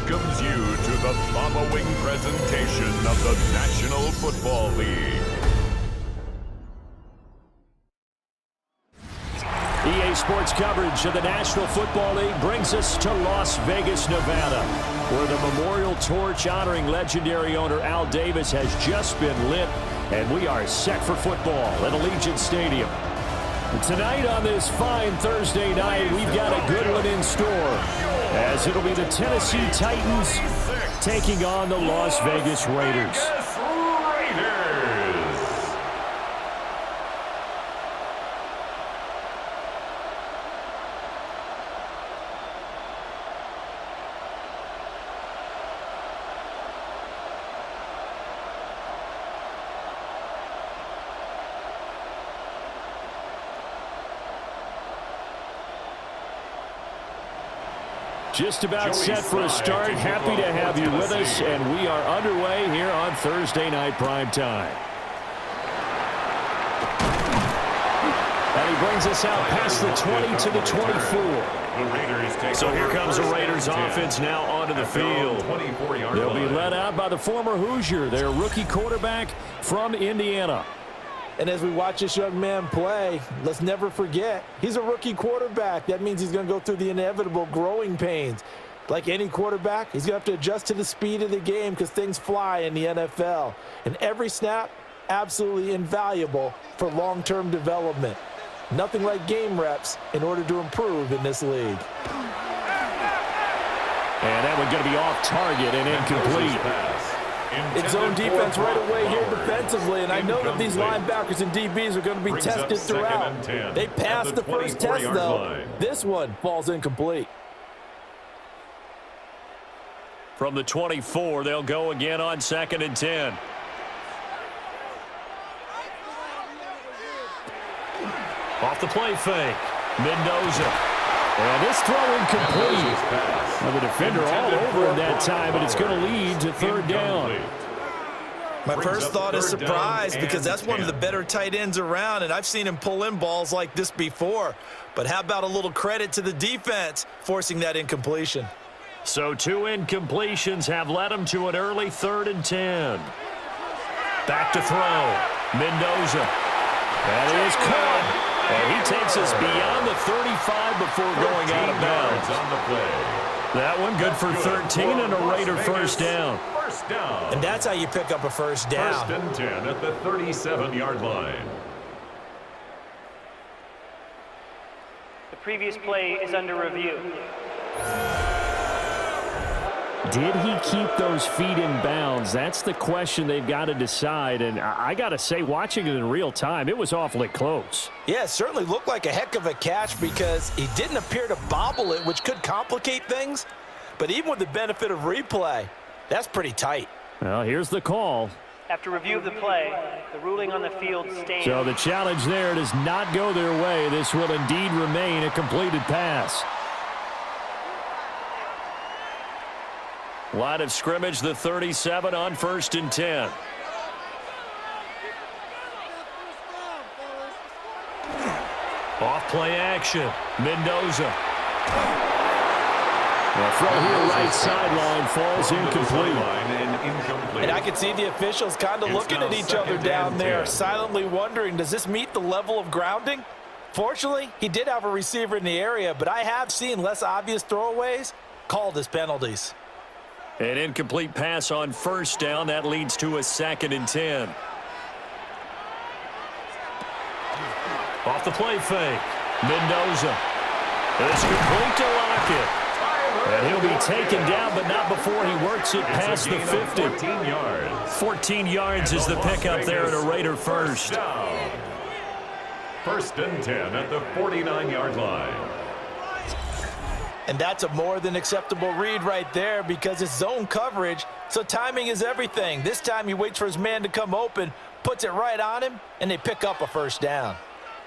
welcomes you to the following presentation of the National Football League. EA Sports coverage of the National Football League brings us to Las Vegas, Nevada, where the memorial torch honoring legendary owner Al Davis has just been lit, and we are set for football at Allegiant Stadium. Tonight on this fine Thursday night, we've got a good one in store, as it'll be the Tennessee Titans taking on the Las Vegas Raiders. Just about set for a start. Happy to have you with us, and we are underway here on Thursday Night Prime Time. And he brings us out past the 20 to the 24. So here comes the Raiders offense now onto the field. They'll be led out by the former Hoosier, their rookie quarterback from Indiana. And as we watch this young man play, let's never forget, he's a rookie quarterback. That means he's going to go through the inevitable growing pains. Like any quarterback, he's going to have to adjust to the speed of the game because things fly in the NFL. And every snap, absolutely invaluable for long-term development. Nothing like game reps in order to improve in this league. And that one's going to be off target and incomplete. It's zone defense right away here defensively, and I know that these linebackers and DBs are going to be tested throughout. They passed the first test, though. This one falls incomplete. From the 24, they'll go again on 2nd and 10. Off the play fake, Mendoza. And this throw incomplete. Well, the defender all over him that time, but it's going to lead to 3rd down. My first thought is surprise because that's one of the better tight ends around, and I've seen him pull in balls like this before. But how about a little credit to the defense forcing that incompletion? So 2 incompletions have led him to an early 3rd and 10. Back to throw, Mendoza. That is caught. And he takes us beyond the 35 before going out of bounds. On the play. That one good for 13 and a Raider first down. And that's how you pick up a first down. 1st and 10 at the 37-yard line. The previous play is under review. Did he keep those feet in bounds? That's the question they've got to decide. And I got to say, watching it in real time, it was awfully close. Yeah, it certainly looked like a heck of a catch because he didn't appear to bobble it, which could complicate things. But even with the benefit of replay, that's pretty tight. Well, here's the call. After review of the play, the ruling on the field stands. So the challenge there does not go their way. This will indeed remain a completed pass. Line of scrimmage, the 37 on 1st and 10. Off play action, Mendoza. The throw here right sideline falls incomplete. And I can see the officials kind of looking at each other down there, silently wondering, does this meet the level of grounding? Fortunately, he did have a receiver in the area, but I have seen less obvious throwaways called as penalties. An incomplete pass on 1st down. That leads to a 2nd and 10. Off the play fake, Mendoza. It's complete to Lockett. And he'll be taken down, but not before he works it past the 50. 14 yards. 14 yards is the pickup there at a Raider first. 1st and 10 at the 49-yard line. And that's a more than acceptable read right there because it's zone coverage, so timing is everything. This time he waits for his man to come open, puts it right on him, and they pick up a first down.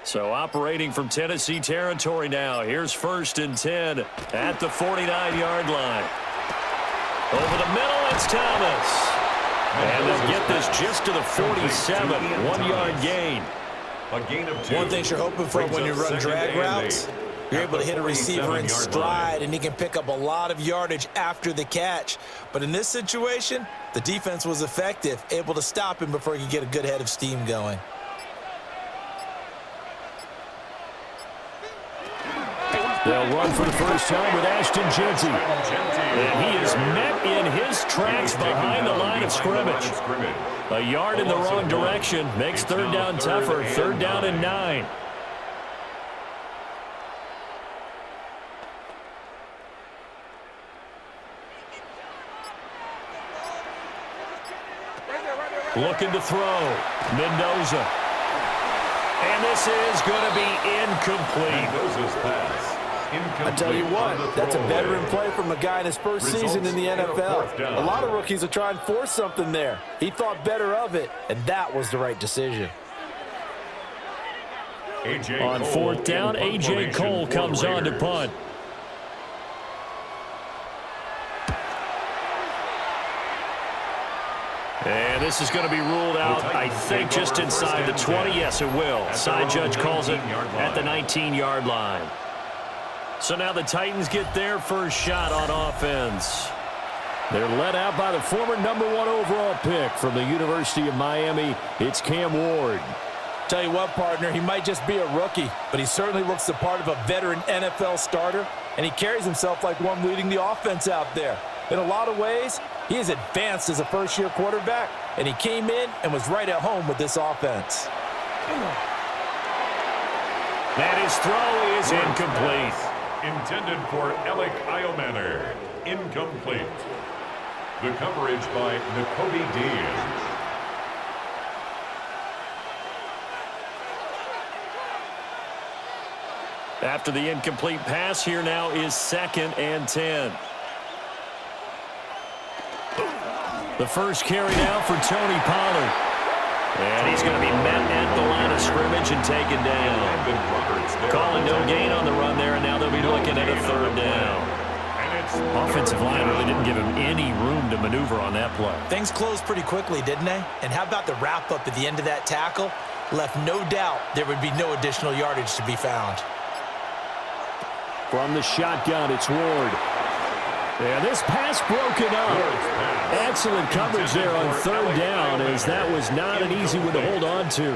So operating from Tennessee territory now. Here's 1st and 10 at the 49-yard line. Over the middle, it's Thomas. And they'll get this just to the 47, 1-yard gain. A gain of 2. One thing you're hoping for when you run drag routes You're able to hit a receiver in stride, and he can pick up a lot of yardage after the catch. But in this situation, the defense was effective, able to stop him before he could get a good head of steam going. They'll run for the first time with Ashton Jeanty. And he is met in his tracks behind the line of scrimmage. A yard in the wrong direction makes third down tougher. Third down and 9. Looking to throw. Mendoza. And this is going to be incomplete. Mendoza's pass. I tell you what, that's a veteran play from a guy in his first season in the NFL. A lot of rookies will try and force something there. He thought better of it, and that was the right decision. On fourth down, A.J. Cole comes on to punt. And this is going to be ruled out, I think, just inside the 20. Yes, it will. Side judge calls it at the 19-yard line. So now the Titans get their first shot on offense. They're led out by the former #1 overall pick from the University of Miami. It's Cam Ward. Tell you what, partner, he might just be a rookie, but he certainly looks the part of a veteran NFL starter, and he carries himself like one leading the offense out there. In a lot of ways, he is advanced as a first-year quarterback, and he came in and was right at home with this offense. And his throw is incomplete. Intended for Alec Iomanner. Incomplete. The coverage by Nakobe Dean. After the incomplete pass, here now is 2nd and 10. The first carry now for Tony Pollard. And he's going to be met at the line of scrimmage and taken down. Calling no gain on the run there, and now they'll be looking at a third down. Offensive line really didn't give him any room to maneuver on that play. Things closed pretty quickly, didn't they? And how about the wrap-up at the end of that tackle? Left no doubt there would be no additional yardage to be found. From the shotgun, it's Ward. And this pass broken up. Excellent coverage there on third down, as that was not an easy one to hold on to.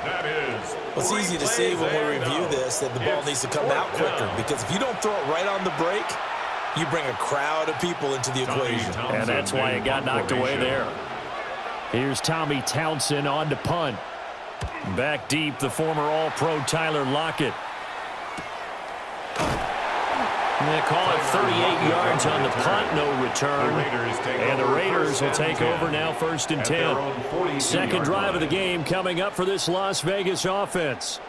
Well, it's easy to see when we review this that the ball needs to come out quicker, because if you don't throw it right on the break, you bring a crowd of people into the equation. And that's why it got knocked away there. Here's Tommy Townsend on to punt. Back deep, the former All-Pro Tyler Lockett. They call it 38 yards on the punt, no return. And the Raiders will take over now, 1st and 10. Second drive of the game coming up for this Las Vegas offense.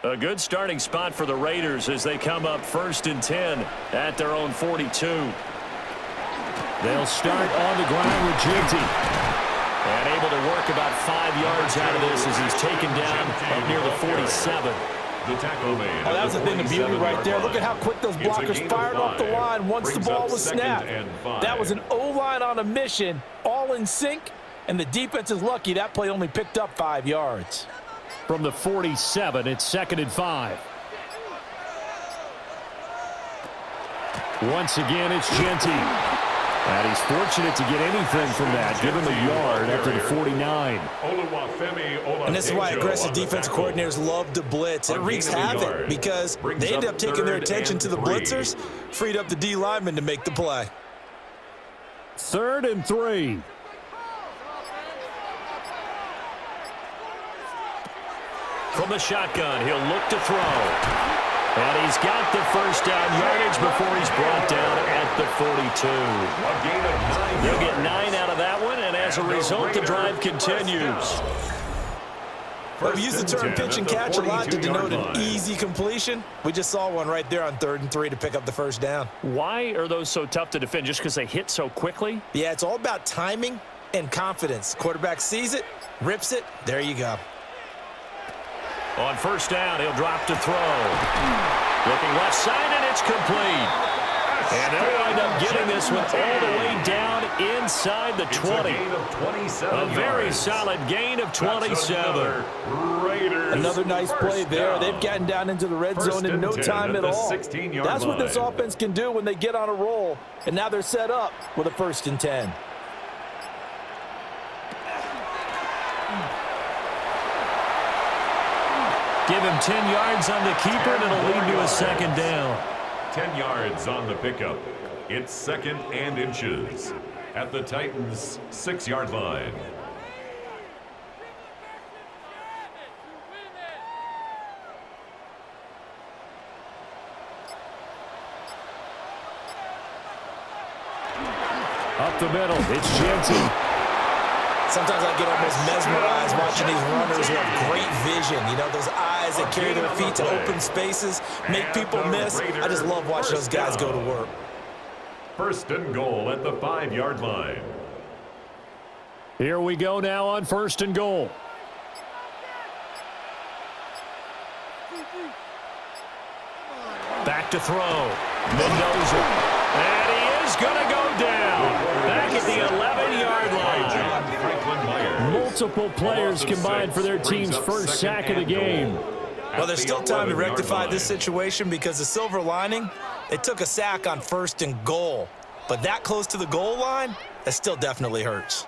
A good starting spot for the Raiders as they come up 1st and 10 at their own 42. They'll start on the ground with Jeanty. And able to work about 5 yards out of this as he's taken down up near the 47. The tackle made. Oh, that was a thing of beauty right there. Look at how quick those blockers fired off the line once the ball was snapped. That was an O-line on a mission, all in sync, and the defense is lucky that play only picked up 5 yards. From the 47, it's 2nd and 5. Once again, it's Jeanty. And he's fortunate to get anything from that. Give him a yard after the 49. And this is why aggressive defensive coordinators love to blitz. It wreaks havoc because they end up taking their attention to the blitzers, freed up the D lineman to make the play. 3rd and 3. From the shotgun, he'll look to throw. And he's got the first down yardage before he's brought down at the 42. They'll get 9 out of that one, and as a result, the drive continues. Well, we use the term pitch and catch a lot to denote an easy completion. We just saw one right there on 3rd and 3 to pick up the first down. Why are those so tough to defend? Just because they hit so quickly? Yeah, it's all about timing and confidence. Quarterback sees it, rips it, there you go. On first down, he'll drop to throw. Looking left side, and it's complete. And they'll wind up getting this one all the way down inside the 20. A very solid gain of 27. Another nice play there. They've gotten down into the red zone in no time at all. That's what this offense can do when they get on a roll. And now they're set up with a 1st and 10. Give him 10 yards on the keeper, and it'll lead to a 2nd down. 10 yards on the pickup. It's 2nd and inches at the Titans' 6-yard line. Up the middle, it's Jensen. Sometimes I get almost mesmerized watching these runners who have great vision. You know, those eyes that carry their feet to open spaces, make people miss. I just love watching those guys go to work. 1st and goal at the 5-yard line. Here we go now on 1st and goal. Back to throw. Mendoza. And he is going to go down. Back at the 11-yard line. Multiple players combined for their team's 1st sack of the game. Well, there's still time to rectify this situation because the silver lining, they took a sack on 1st and goal. But that close to the goal line, that still definitely hurts.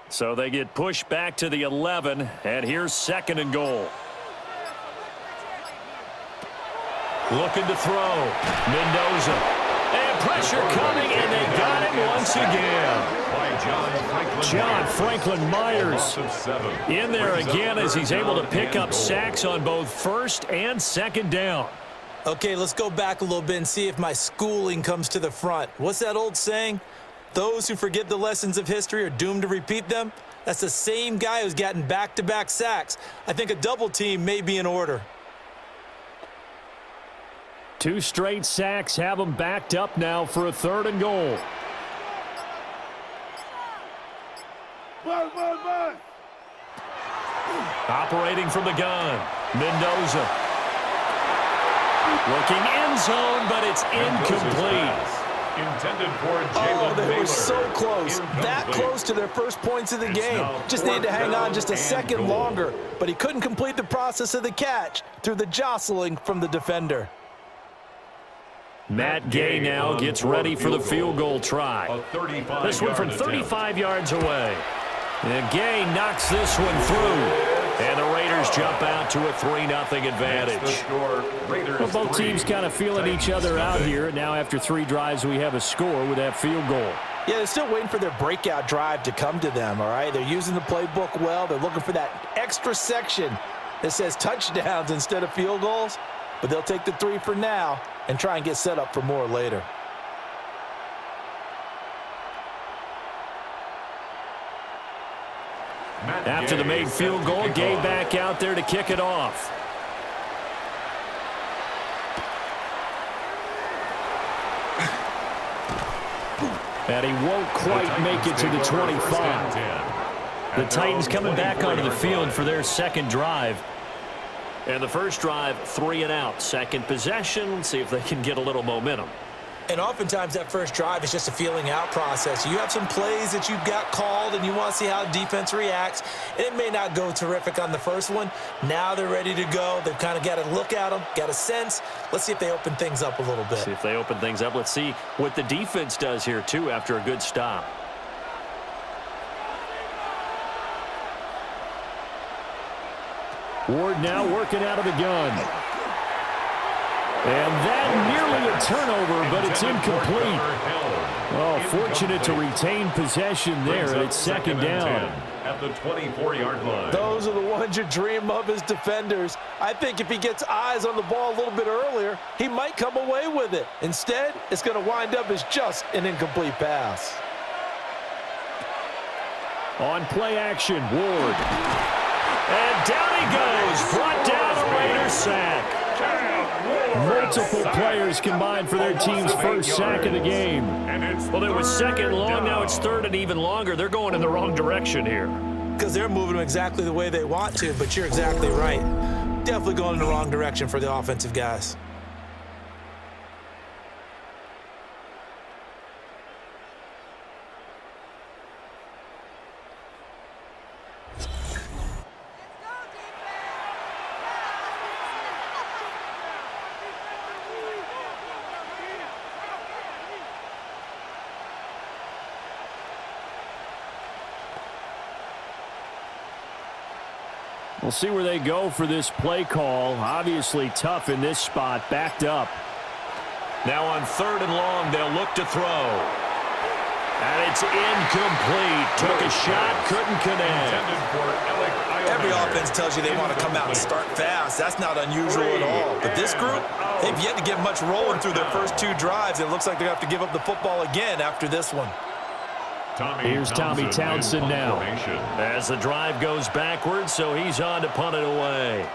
So they get pushed back to the 11, and here's 2nd and goal. Looking to throw. Mendoza. And pressure coming, and they got him once again. John Franklin Myers in there again as he's able to pick up sacks on both 1st and 2nd down. Okay, let's go back a little bit and see if my schooling comes to the front. What's that old saying? Those who forget the lessons of history are doomed to repeat them. That's the same guy who's gotten back-to-back sacks. I think a double team may be in order. 2 straight sacks have them backed up now for a 3rd and goal. Operating from the gun, Mendoza. Looking end zone, but it's incomplete. Intended for Jalen they Naylor. were so close. That close to their first points of the game. Just needed to hang on just a second longer. But he couldn't complete the process of the catch through the jostling from the defender. Matt Gay now gets ready for the field goal try. This one from 35 yards away. And Gay knocks this one through. And the Raiders jump out to a 3-0 advantage. Well, both teams kind of feeling each other out here. Now after 3 drives, we have a score with that field goal. Yeah, they're still waiting for their breakout drive to come to them, all right? They're using the playbook well. They're looking for that extra section that says touchdowns instead of field goals. But they'll take the 3 for now and try and get set up for more later. After the made field goal, Gay back out there to kick it off. And he won't quite make it to the 25. The Titans coming back onto the field for their 2nd drive. And the first drive, 3 and out. 2nd possession, see if they can get a little momentum. And oftentimes that first drive is just a feeling out process. You have some plays that you've got called and you want to see how defense reacts. It may not go terrific on the first one. Now they're ready to go. They've kind of got to look at them, got a sense. Let's see if they open things up a little bit. See if they open things up. Let's see what the defense does here, too, after a good stop. Ward now working out of the gun. And that nearly a turnover, but it's incomplete. Oh, fortunate to retain possession there, and it's 2nd down. At the 24-yard line. Those are the ones you dream of as defenders. I think if he gets eyes on the ball a little bit earlier, he might come away with it. Instead, it's going to wind up as just an incomplete pass. On play action, Ward. And down he goes, brought down a Raider sack. Multiple players combined for their team's first sack of the game. Well, it was second long. Now it's third and even longer. They're going in the wrong direction here. Because they're moving them exactly the way they want to, but you're exactly right. Definitely going in the wrong direction for the offensive guys. We'll see where they go for this play call. Obviously tough in this spot, backed up. Now on third and long, they'll look to throw. And it's incomplete. Took a shot, couldn't connect. Every offense tells you they want to come out and start fast. That's not unusual at all. But this group, they've yet to get much rolling through their first two drives. It looks like they're going to have to give up the football again after this one. Here's Tommy Townsend now as the drive goes backwards, so he's on to punt it away.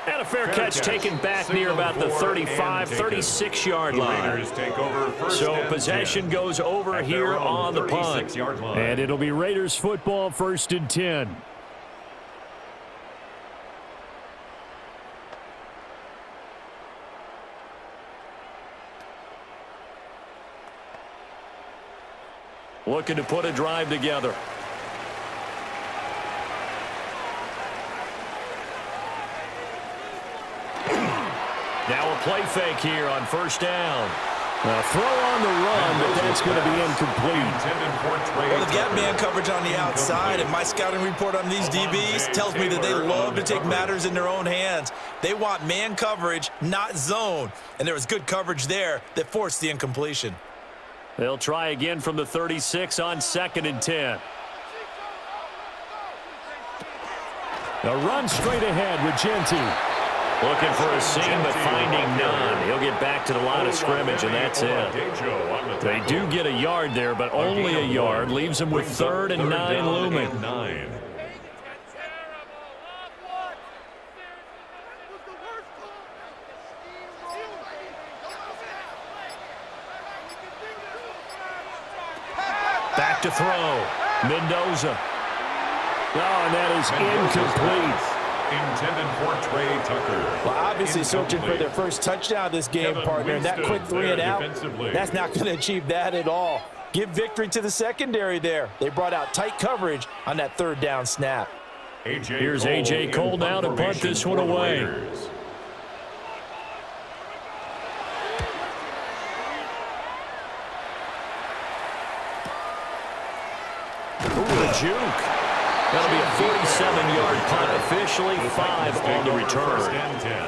And a fair catch taken back near about the 35, 36-yard line. So possession goes over here on the punt. And it'll be Raiders football, 1st and 10. Looking to put a drive together. Now a play fake here on 1st down. A throw on the run, but that's going to be incomplete. Well, they've got man coverage on the outside, and my scouting report on these DBs tells me that they love to take matters in their own hands. They want man coverage, not zone. And there was good coverage there that forced the incompletion. They'll try again from the 36 on 2nd and 10. A run straight ahead with Genty. Looking for a seam, but finding none. He'll get back to the line of scrimmage, and that's it. They do get a yard there, but only a yard. Leaves them with 3rd and 9 looming. Back to throw. Mendoza. Oh, and that is incomplete. Intended for Trey Tucker. Well, obviously searching for their first touchdown this game, partner. And that quick 3 and out, that's not going to achieve that at all. Give victory to the secondary there. They brought out tight coverage on that 3rd down snap. Here's A.J. Cole now to punt this one away. Ooh, a juke. That'll be a 47-yard punt, officially 5 on the return.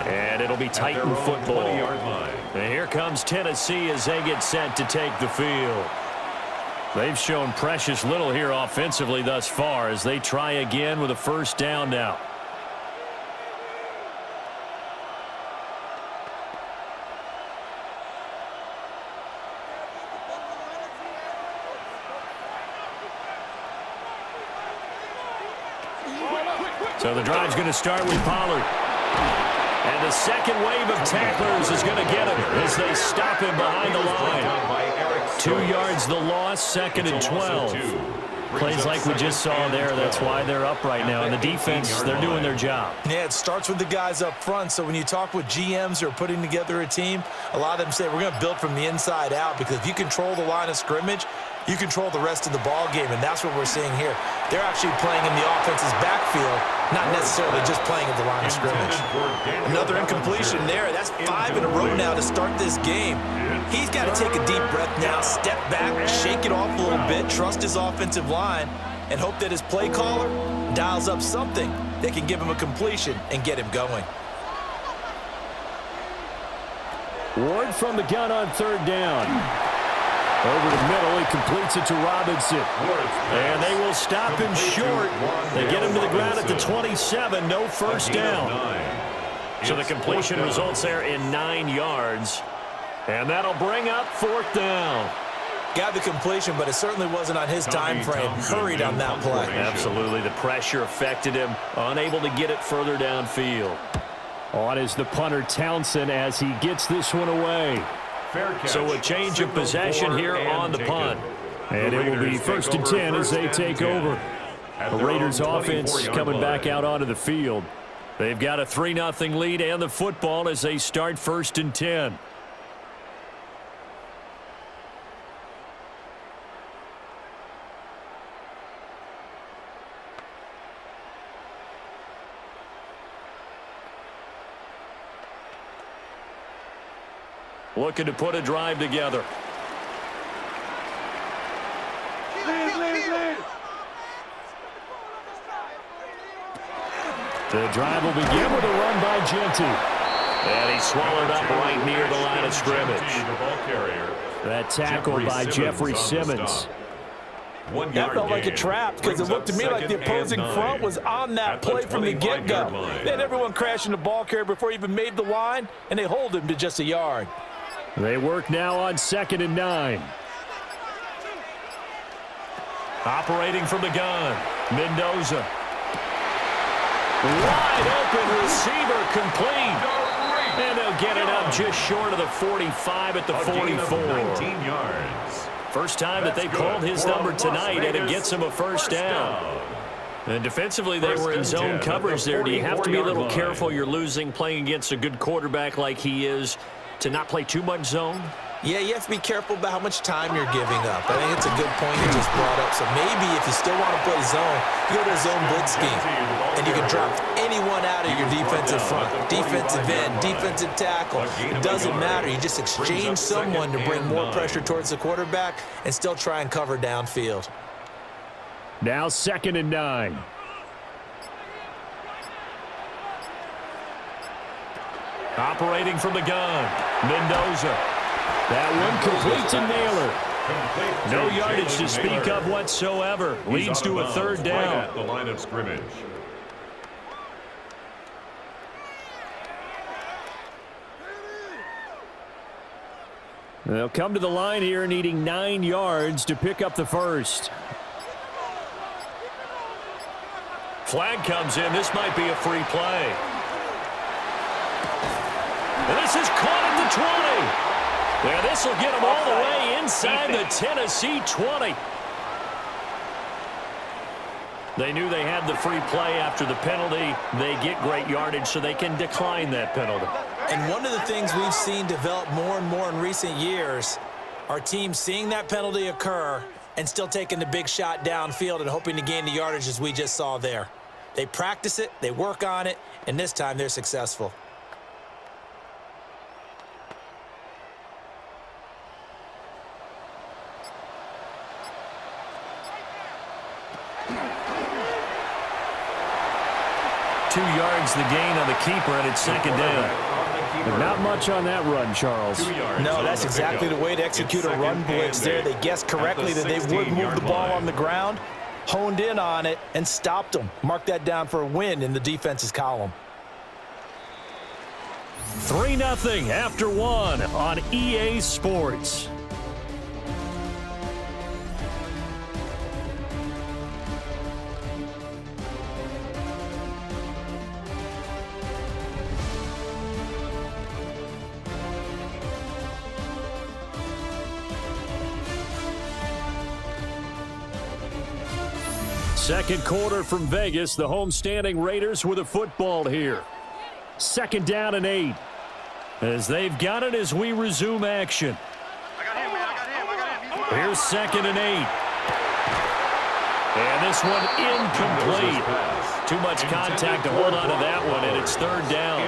And it'll be Titan football. And here comes Tennessee as they get set to take the field. They've shown precious little here offensively thus far as they try again with a 1st down now. So the drive's going to start with Pollard. And the second wave of tacklers is going to get him as they stop him behind the line. 2 yards the loss, 2nd and 12. Plays like we just saw there. That's why they're up right now. And the defense, they're doing their job. Yeah, it starts with the guys up front. So when you talk with GMs who are putting together a team, a lot of them say we're going to build from the inside out, because if you control the line of scrimmage, you control the rest of the ball game, and that's what we're seeing here. They're actually playing in the offense's backfield, not necessarily just playing at the line of scrimmage. Another incompletion there. That's 5 in a row now to start this game. He's got to take a deep breath now, step back, shake it off a little bit, trust his offensive line, and hope that his play caller dials up something that can give him a completion and get him going. Ward from the gun on 3rd down. Over the middle, he completes it to Robinson. And they will stop him short. They get him to the ground at the 27, no 1st down. So the completion results there in 9 yards. And that'll bring up 4th down. Got the completion, but it certainly wasn't on his time frame. Hurried on that play. Absolutely. The pressure affected him. Unable to get it further downfield. On is the punter Townsend as he gets this one away. So a change of possession here on the punt. And it will be 1st and 10 as they take over. The Raiders offense coming back out onto the field. They've got a 3-0 lead and the football as they start 1st and 10. Looking to put a drive together. The drive will begin with a run by Genty. And he's swallowed up right near the line of scrimmage. That tackle by Jeffrey Simmons. That felt like a trap because it looked to me like the opposing front was on that play from the get-go. They had everyone crashing the ball carrier before he even made the line, and they hold him to just a yard. They work now on 2nd and 9. Operating from the gun, Mendoza. Wide open receiver complete. And they'll get it up just short of the 45 at the 44. 19 yards. First time that they've called his number tonight, and it gets him a first down. And defensively, they were in zone coverage there. Do you have to be a little careful? You're losing playing against a good quarterback like he is to not play too much zone? Yeah, you have to be careful about how much time you're giving up. I think it's a good point you just brought up. So maybe if you still want to play zone, you go to a zone blitz scheme. And you can drop anyone out of your defensive front. Defensive end, defensive tackle. It doesn't matter. You just exchange someone to bring more pressure towards the quarterback and still try and cover downfield. Now 2nd and 9. Operating from the gun, Mendoza. That one complete to Naylor. No yardage to speak of whatsoever. Leads to a 3rd down. Right at the line of scrimmage. They'll come to the line here needing 9 yards to pick up the first. Flag comes in. This might be a free play. This is caught at the 20. Yeah, this will get them all the way inside the Tennessee 20. They knew they had the free play after the penalty. They get great yardage, so they can decline that penalty. And one of the things we've seen develop more and more in recent years are teams seeing that penalty occur and still taking the big shot downfield and hoping to gain the yardage as we just saw there. They practice it, they work on it, and this time they're successful. Two yards the gain on the keeper, and it's 2nd down. But not much on that run, Charles. No, that's exactly the way to execute a run blitz there. They guessed correctly that they would move the ball on the ground, honed in on it, and stopped them. Mark that down for a win in the defense's column. 3-0 after 1 on EA Sports. Second quarter from Vegas. The homestanding Raiders with a football here. 2nd down and 8. As they've got it as we resume action. Here's 2nd and 8. And this one incomplete. Too much contact to hold on to that one, and it's 3rd down.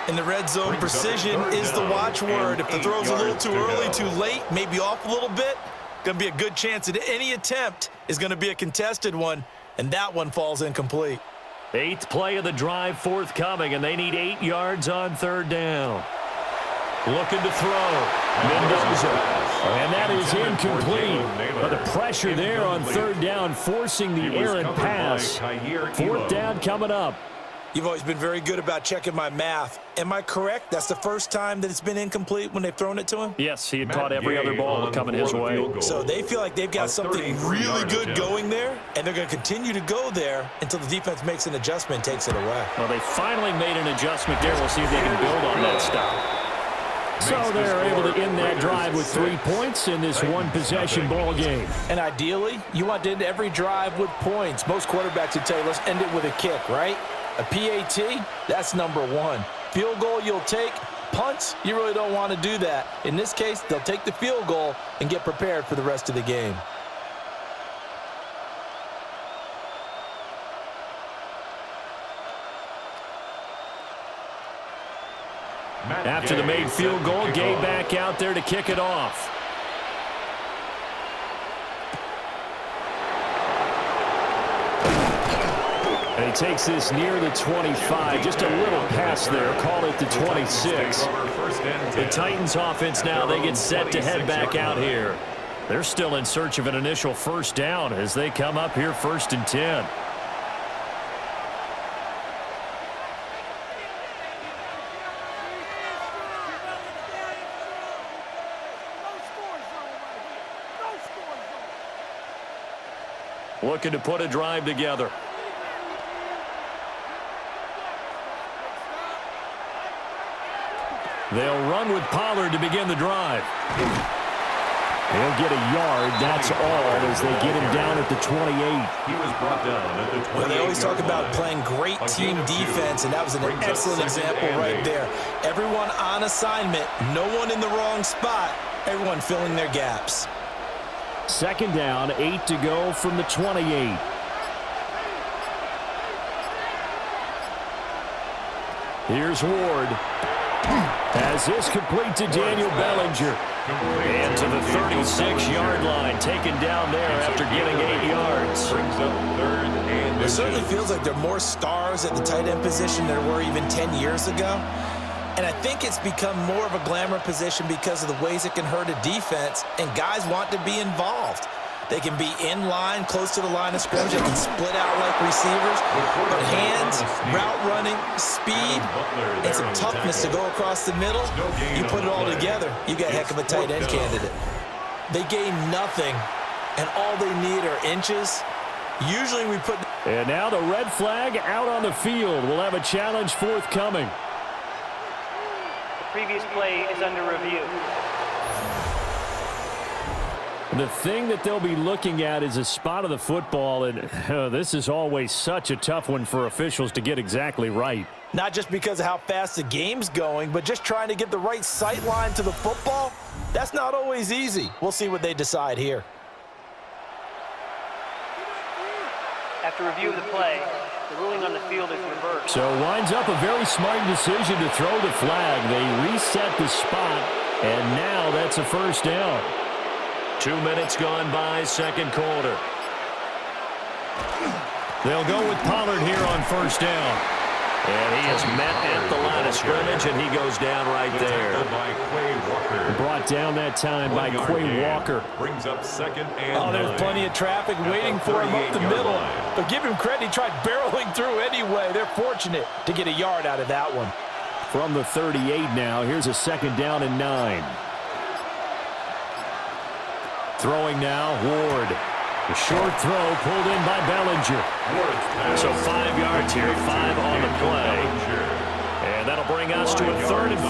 In the red zone, precision is the watchword. If the throw's a little too early, too late, maybe off a little bit, going to be a good chance that any attempt is going to be a contested one, and that one falls incomplete. 8th play of the drive forthcoming, and they need 8 yards on 3rd down. Looking to throw. Mendoza. And that is incomplete. But the pressure there on 3rd down, forcing the errant pass. 4th down coming up. You've always been very good about checking my math. Am I correct? That's the first time that it's been incomplete when they've thrown it to him? Yes, he had caught every other ball coming his way. So they feel like they've got something really good going there, and they're going to continue to go there until the defense makes an adjustment and takes it away. Well, they finally made an adjustment there. We'll see if they can build on that stop. So they're able to end that drive with 3 points in this one-possession ball game. And ideally, you want to end every drive with points. Most quarterbacks would tell you, let's end it with a kick, right? A PAT, that's number one. Field goal you'll take. Punts, you really don't want to do that. In this case, they'll take the field goal and get prepared for the rest of the game. After the made field goal, Gay back out there to kick it off. And he takes this near the 25. Just a little pass there. Call it the 26. The Titans offense now, they get set to head back out here. They're still in search of an initial first down as they come up here 1st and 10. Looking to put a drive together. They'll run with Pollard to begin the drive. They'll get a yard, that's all, as they get him down at the 28. He was brought down at the 28. Well, they always talk about playing great team defense, and that was an excellent example right there. Everyone on assignment, no one in the wrong spot, everyone filling their gaps. 2nd down, 8 to go from the 28. Here's Ward. As this complete to Daniel Bellinger. And to the 36-yard line, taken down there after getting 8 yards. It certainly feels like there are more stars at the tight end position than there were even 10 years ago. And I think it's become more of a glamour position because of the ways it can hurt a defense, and guys want to be involved. They can be in line, close to the line of scrimmage. They can split out like receivers. But hands, route running, speed, and some toughness to go across the middle, you put it all together, you got a heck of a tight end candidate. They gain nothing, and all they need are inches. Usually we put... And now the red flag out on the field. We'll have a challenge forthcoming. The previous play is under review. The thing that they'll be looking at is a spot of the football, and this is always such a tough one for officials to get exactly right. Not just because of how fast the game's going, but just trying to get the right sight line to the football. That's not always easy. We'll see what they decide here. After review of the play, the ruling on the field is reversed. So winds up a very smart decision to throw the flag. They reset the spot, and now that's a 1st down. 2 minutes gone by, 2nd quarter. They'll go with Pollard here on 1st down. And he is met at the line of scrimmage, and he goes down right there. Brought down that time by Quay Walker. Brings up 2nd and 9. There's plenty of traffic waiting for him up the middle. But give him credit, he tried barreling through anyway. They're fortunate to get a yard out of that one. From the 38 now, here's a 2nd down and 9. Throwing now, Ward. The short throw pulled in by Bellinger. So 5 yards here, 5 on the play. And that'll bring us to a 3rd and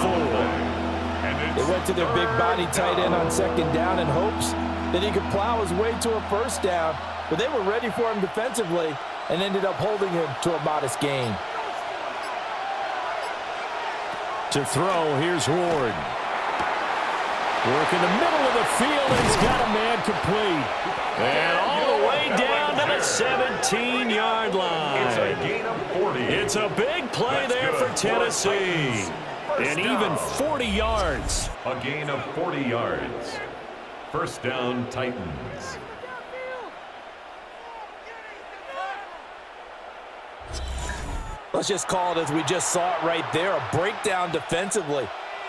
4. They went to their big body tight end on 2nd down in hopes that he could plow his way to a 1st down. But they were ready for him defensively and ended up holding him to a modest gain. To throw, here's Ward. Work in the middle of the field, and he's got a man complete. And all the way down to the 17-yard line. It's a gain of 40. It's a big play there for Tennessee. And even 40 yards. A gain of 40 yards. 1st down, Titans. Let's just call it as we just saw it right there, a breakdown defensively.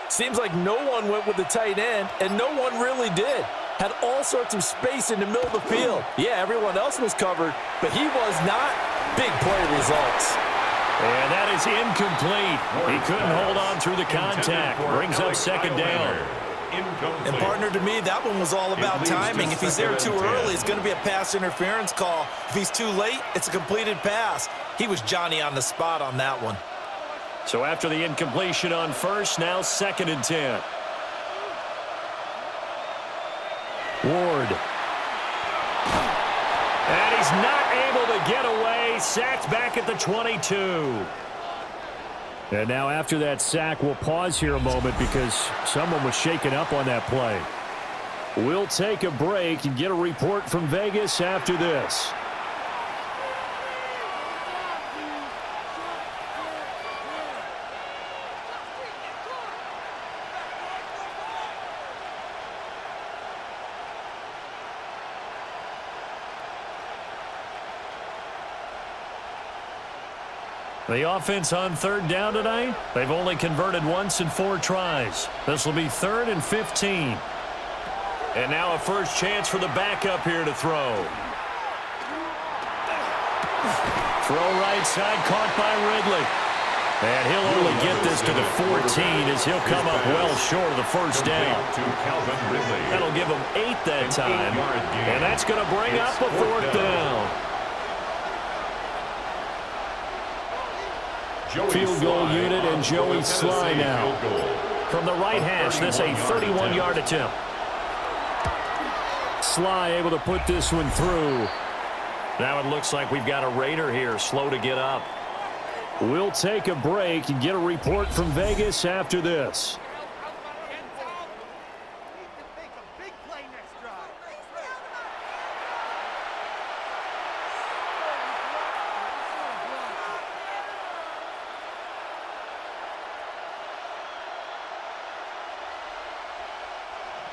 Seems like no one went with the tight end, and no one really did. Had all sorts of space in the middle of the field. Yeah, everyone else was covered, but he was not. Big play results. And that is incomplete. He couldn't hold on through the contact. Brings up second down. And partner, to me, that one was all about timing. If he's there too early, it's going to be a pass interference call. If he's too late, it's a completed pass. He was Johnny on the spot on that one. So after the incompletion on first, now 2nd and 10. Ward. And he's not able to get away. Sacked back at the 22. And now after that sack, we'll pause here a moment because someone was shaken up on that play. We'll take a break and get a report from Vegas after this. The offense on 3rd down tonight, they've only converted once in 4 tries. This will be 3rd and 15. And now a first chance for the backup here to throw. Throw right side, caught by Ridley. And he'll only get this to the 14 as he'll come up well short of the first down. That'll give him 8 that time. And that's going to bring up a 4th down. Field goal unit and Joey Sly now. From the right hash, this a 31-yard attempt. Sly able to put this one through. Now it looks like we've got a Raider here, slow to get up. We'll take a break and get a report from Vegas after this.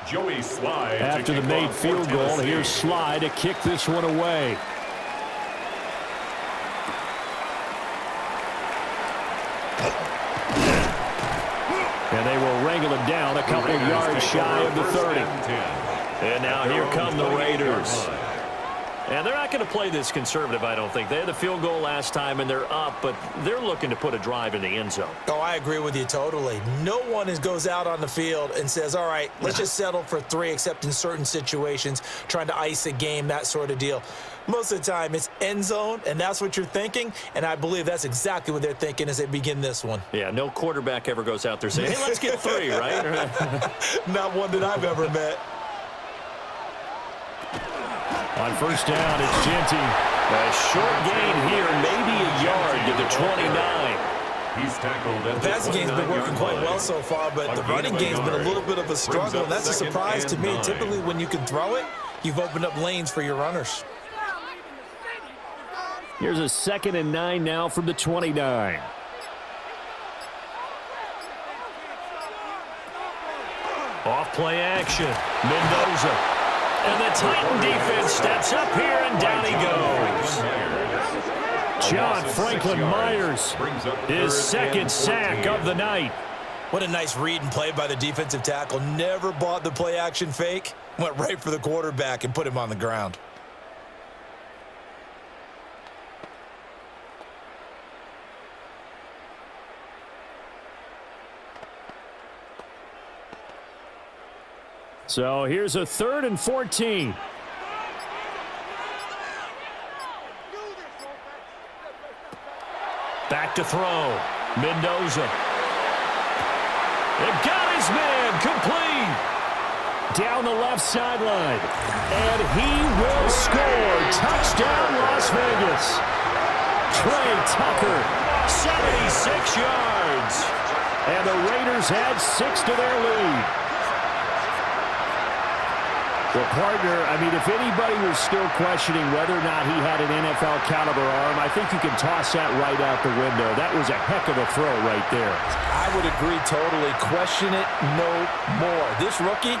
Joey Sly. After the made field goal, here's Sly to kick this one away. And they will wrangle him down a couple yards shy of the 30. And now here come the Raiders. And they're not going to play this conservative, I don't think. They had the field goal last time, and they're up, but they're looking to put a drive in the end zone. Oh, I agree with you totally. No one goes out on the field and says, all right, let's just settle for 3, except in certain situations, trying to ice a game, that sort of deal. Most of the time, it's end zone, and that's what you're thinking, and I believe that's exactly what they're thinking as they begin this one. Yeah, no quarterback ever goes out there saying, hey, let's get 3, right? Not one that I've ever met. On first down, it's Genty. A short gain here, maybe a yard to the 29. He's tackled at the passing game's been working quite well so far, but the running game's been a little bit of a struggle, and that's a surprise to me. Typically, when you can throw it, you've opened up lanes for your runners. Here's a 2nd and 9 now from the 29. Off play action. Mendoza. And the Titan defense steps up here, and down he goes. John Franklin Myers, his 2nd sack of the night. What a nice read and play by the defensive tackle. Never bought the play action fake. Went right for the quarterback and put him on the ground. So here's a 3rd and 14. Back to throw. Mendoza. It got his man complete. Down the left sideline. And he will score. Touchdown, Las Vegas. Trey Tucker, 76 yards. And the Raiders add 6 to their lead. Well, partner, I mean, if anybody was still questioning whether or not he had an NFL caliber arm, I think you can toss that right out the window. That was a heck of a throw right there. I would agree totally. Question it no more. This rookie,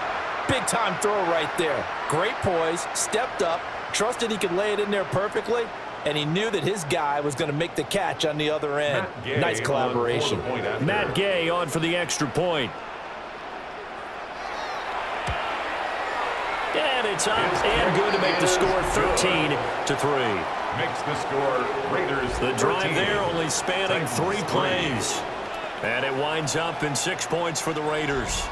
big-time throw right there. Great poise, stepped up, trusted he could lay it in there perfectly, and he knew that his guy was going to make the catch on the other end. Nice collaboration. Matt Gay on for the extra point. And it's up and good to make the score 13-3. Makes the score Raiders. The drive 13. there only spanning 3 3 plays. And it winds up in 6 points for the Raiders.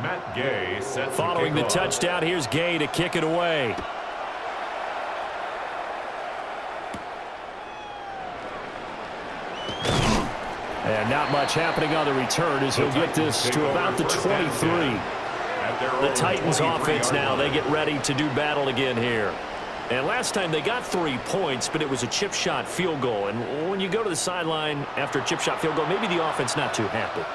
Matt Gay set Following the touchdown, here's Gay to kick it away. And not much happening on the return as he'll get this to about the 23. The Titans offense now, they get ready to do battle again here. And last time they got 3 points, but it was a chip shot field goal. And when you go to the sideline after a chip shot field goal, maybe the offense not too happy.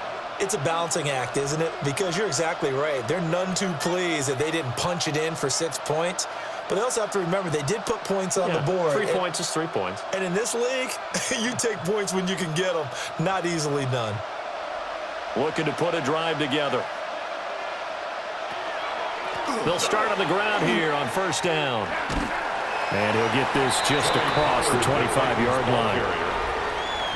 It's a balancing act, isn't it? Because you're exactly right. They're none too pleased that they didn't punch it in for 6 points. But they also have to remember they did put points on the board. 3 points is 3 points. And in this league, you take points when you can get them. Not easily done. Looking to put a drive together. They'll start on the ground here on first down. And he'll get this just across the 25-yard line.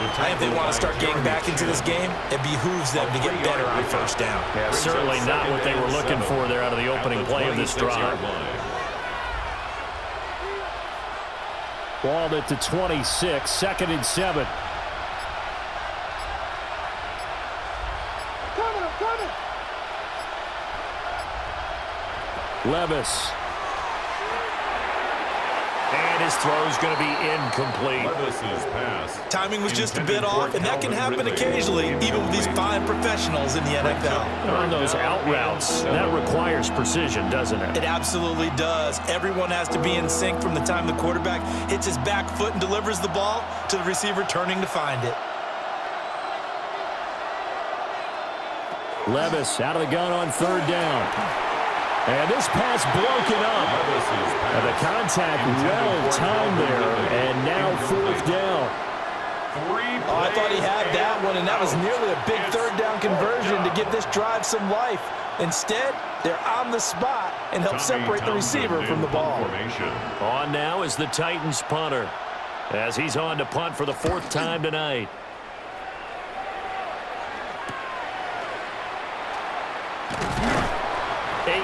If they want to start getting back into this game, it behooves them to get better on first down. Yeah, certainly not what they were looking for there out of the opening play of this drive. Ball at the 26, 2nd and 7. Levis. And his throw is going to be incomplete. Levis's pass. Timing was just a bit off, and that can happen occasionally, even with these fine professionals in the NFL. On those out routes, that requires precision, doesn't it? It absolutely does. Everyone has to be in sync from the time the quarterback hits his back foot and delivers the ball to the receiver turning to find it. Levis out of the gun on 3rd down. And this pass broken up. And the contact well timed there. And now 4th down. Oh, I thought he had that one, and that was nearly a big 3rd down conversion to give this drive some life. Instead, they're on the spot and help separate the receiver from the ball. On now is the Titans punter, as he's on to punt for the 4th time tonight.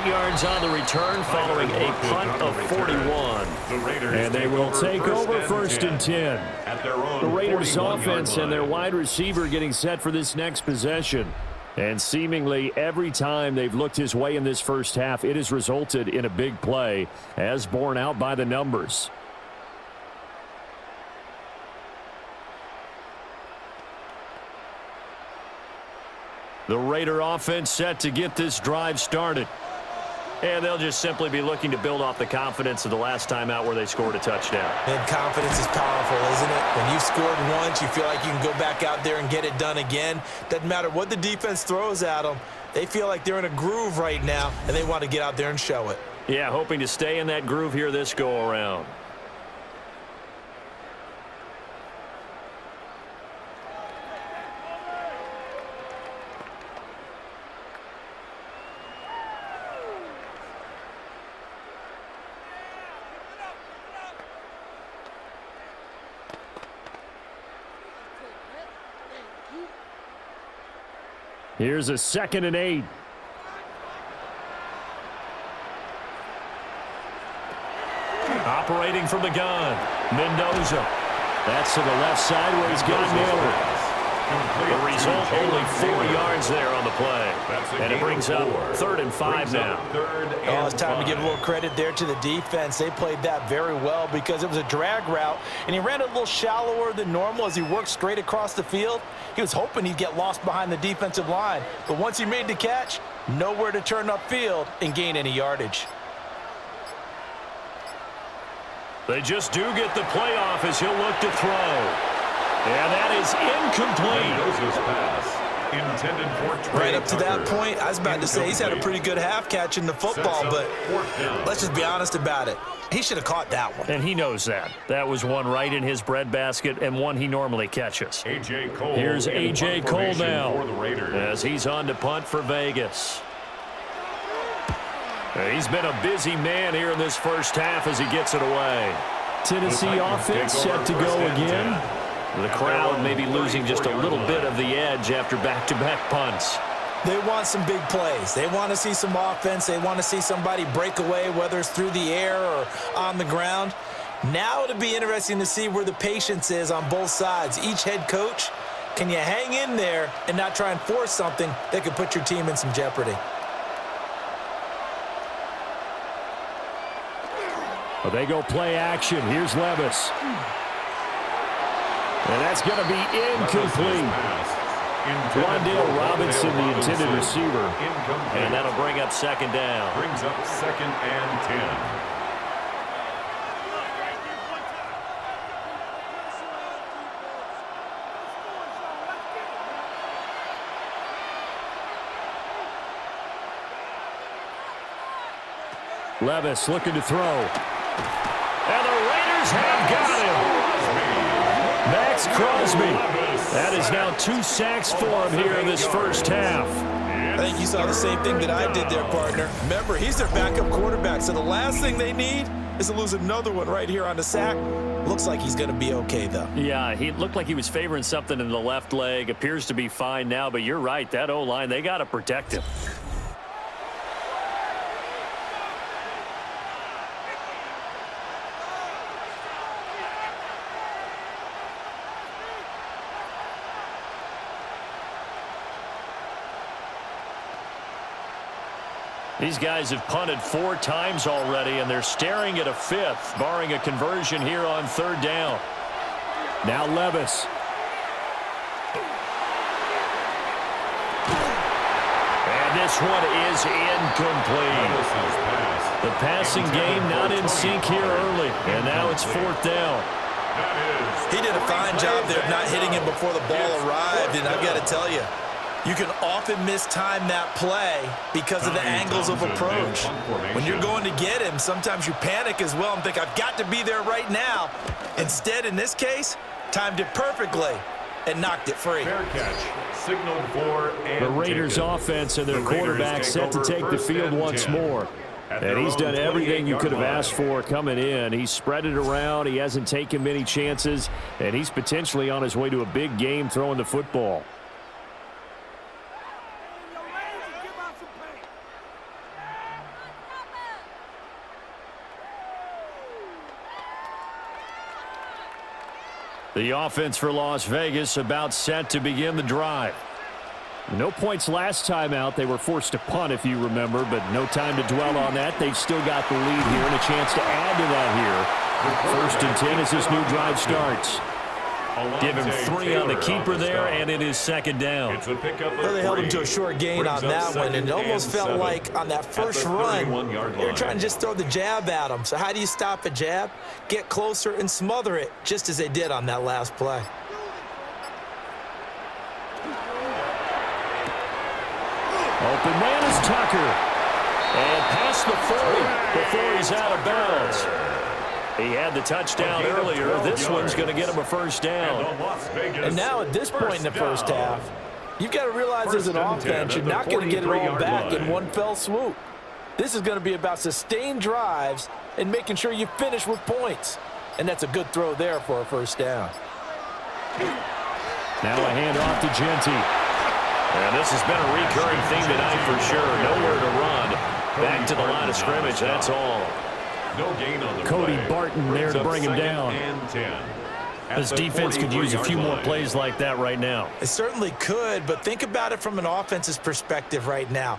Yards on the return following a punt of 41. And they will take over 1st and 10. The Raiders offense and their wide receiver getting set for this next possession. And seemingly every time they've looked his way in this first half, it has resulted in a big play, as borne out by the numbers. The Raider offense set to get this drive started. And they'll just simply be looking to build off the confidence of the last time out where they scored a touchdown. And confidence is powerful, isn't it? When you've scored once, you feel like you can go back out there and get it done again. Doesn't matter what the defense throws at them. They feel like they're in a groove right now, and they want to get out there and show it. Yeah, hoping to stay in that groove here this go-around. Here's a 2nd and 8. Operating from the gun, Mendoza. That's to the left side where he's got Naylor. The result, only 4 yards there on the play. And it brings up 3rd and 5 now. Oh, it's time to give a little credit there to the defense. They played that very well because it was a drag route, and he ran it a little shallower than normal as he worked straight across the field. He was hoping he'd get lost behind the defensive line, but once he made the catch, nowhere to turn upfield and gain any yardage. They just do get the playoff as he'll look to throw. And that is incomplete. Mendoza's pass intended for Trey Right up to that Tucker. point, I was about to say he's had a pretty good half catching the football, but let's just be honest about it. He should have caught that one. And he knows that. That was one right in his breadbasket and one he normally catches. A.J. Cole. Here's A.J. Cole now for the Raiders. as he's on to punt for Vegas. He's been a busy man here in this first half as he gets it away. Tennessee offense set to go again. The crowd may be losing just a little bit of the edge after back-to-back punts. They want some big plays. They want to see some offense. They want to see somebody break away, whether it's through the air or on the ground. Now it'll be interesting to see where the patience is on both sides. Each head coach, can you hang in there and not try and force something that could put your team in some jeopardy? Well, they go play action. Here's Levis. And that's going to be incomplete. Wandale Robinson, the intended receiver. And that'll bring up second down. Brings up 2nd and 10. Levis looking to throw. And the Raiders have got him. Max Crosby. That is now 2 sacks for him here in this first half. I think you saw the same thing that I did there, partner. Remember, he's their backup quarterback, so the last thing they need is to lose another one right here on the sack. Looks like he's going to be okay, though. Yeah, he looked like he was favoring something in the left leg. Appears to be fine now, but you're right. That O-line, they got to protect him. These guys have punted 4 times already, and they're staring at a 5th, barring a conversion here on 3rd down. Now Levis. And this one is incomplete. The passing game not in sync here early, and now it's 4th down. He did a fine job there of not hitting him before the ball arrived, and I've got to tell you, you can often mistime that play because of the angles of approach. When you're going to get him, sometimes you panic as well and think, I've got to be there right now. Instead, in this case, timed it perfectly and knocked it free. Fair catch. Signaled for and the Raiders offense and their quarterback set to take the field once more. And he's done everything you could have asked for coming in. He's spread it around. He hasn't taken many chances. And he's potentially on his way to a big game throwing the football. The offense for Las Vegas about set to begin the drive. No points last time out. They were forced to punt, if you remember, but no time to dwell on that. They've still got the lead here and a chance to add to that here. 1st and 10 as this new drive starts. Give him 3 on the keeper there, and it is 2nd down. It's a pickup. Well, they held him to a short gain on that one, and it almost felt like on that first run, they were trying to just throw the jab at him. So how do you stop a jab? Get closer and smother it, just as they did on that last play. Open man is Tucker. And past the 40 before he's out of bounds. He had the touchdown earlier. This one's going to get him a 1st down. And now at this point in the first half, you've got to realize as an offense, you're not going to get it all back in one fell swoop. This is going to be about sustained drives and making sure you finish with points. And that's a good throw there for a 1st down. Now a handoff to Genty. And this has been a recurring theme tonight for sure. Nowhere to run. Back to the line of scrimmage, that's all. No gain on the Cody play. Barton there to bring him down. And 10. This defense could use a few more plays like that right now. It certainly could, but think about it from an offense's perspective right now.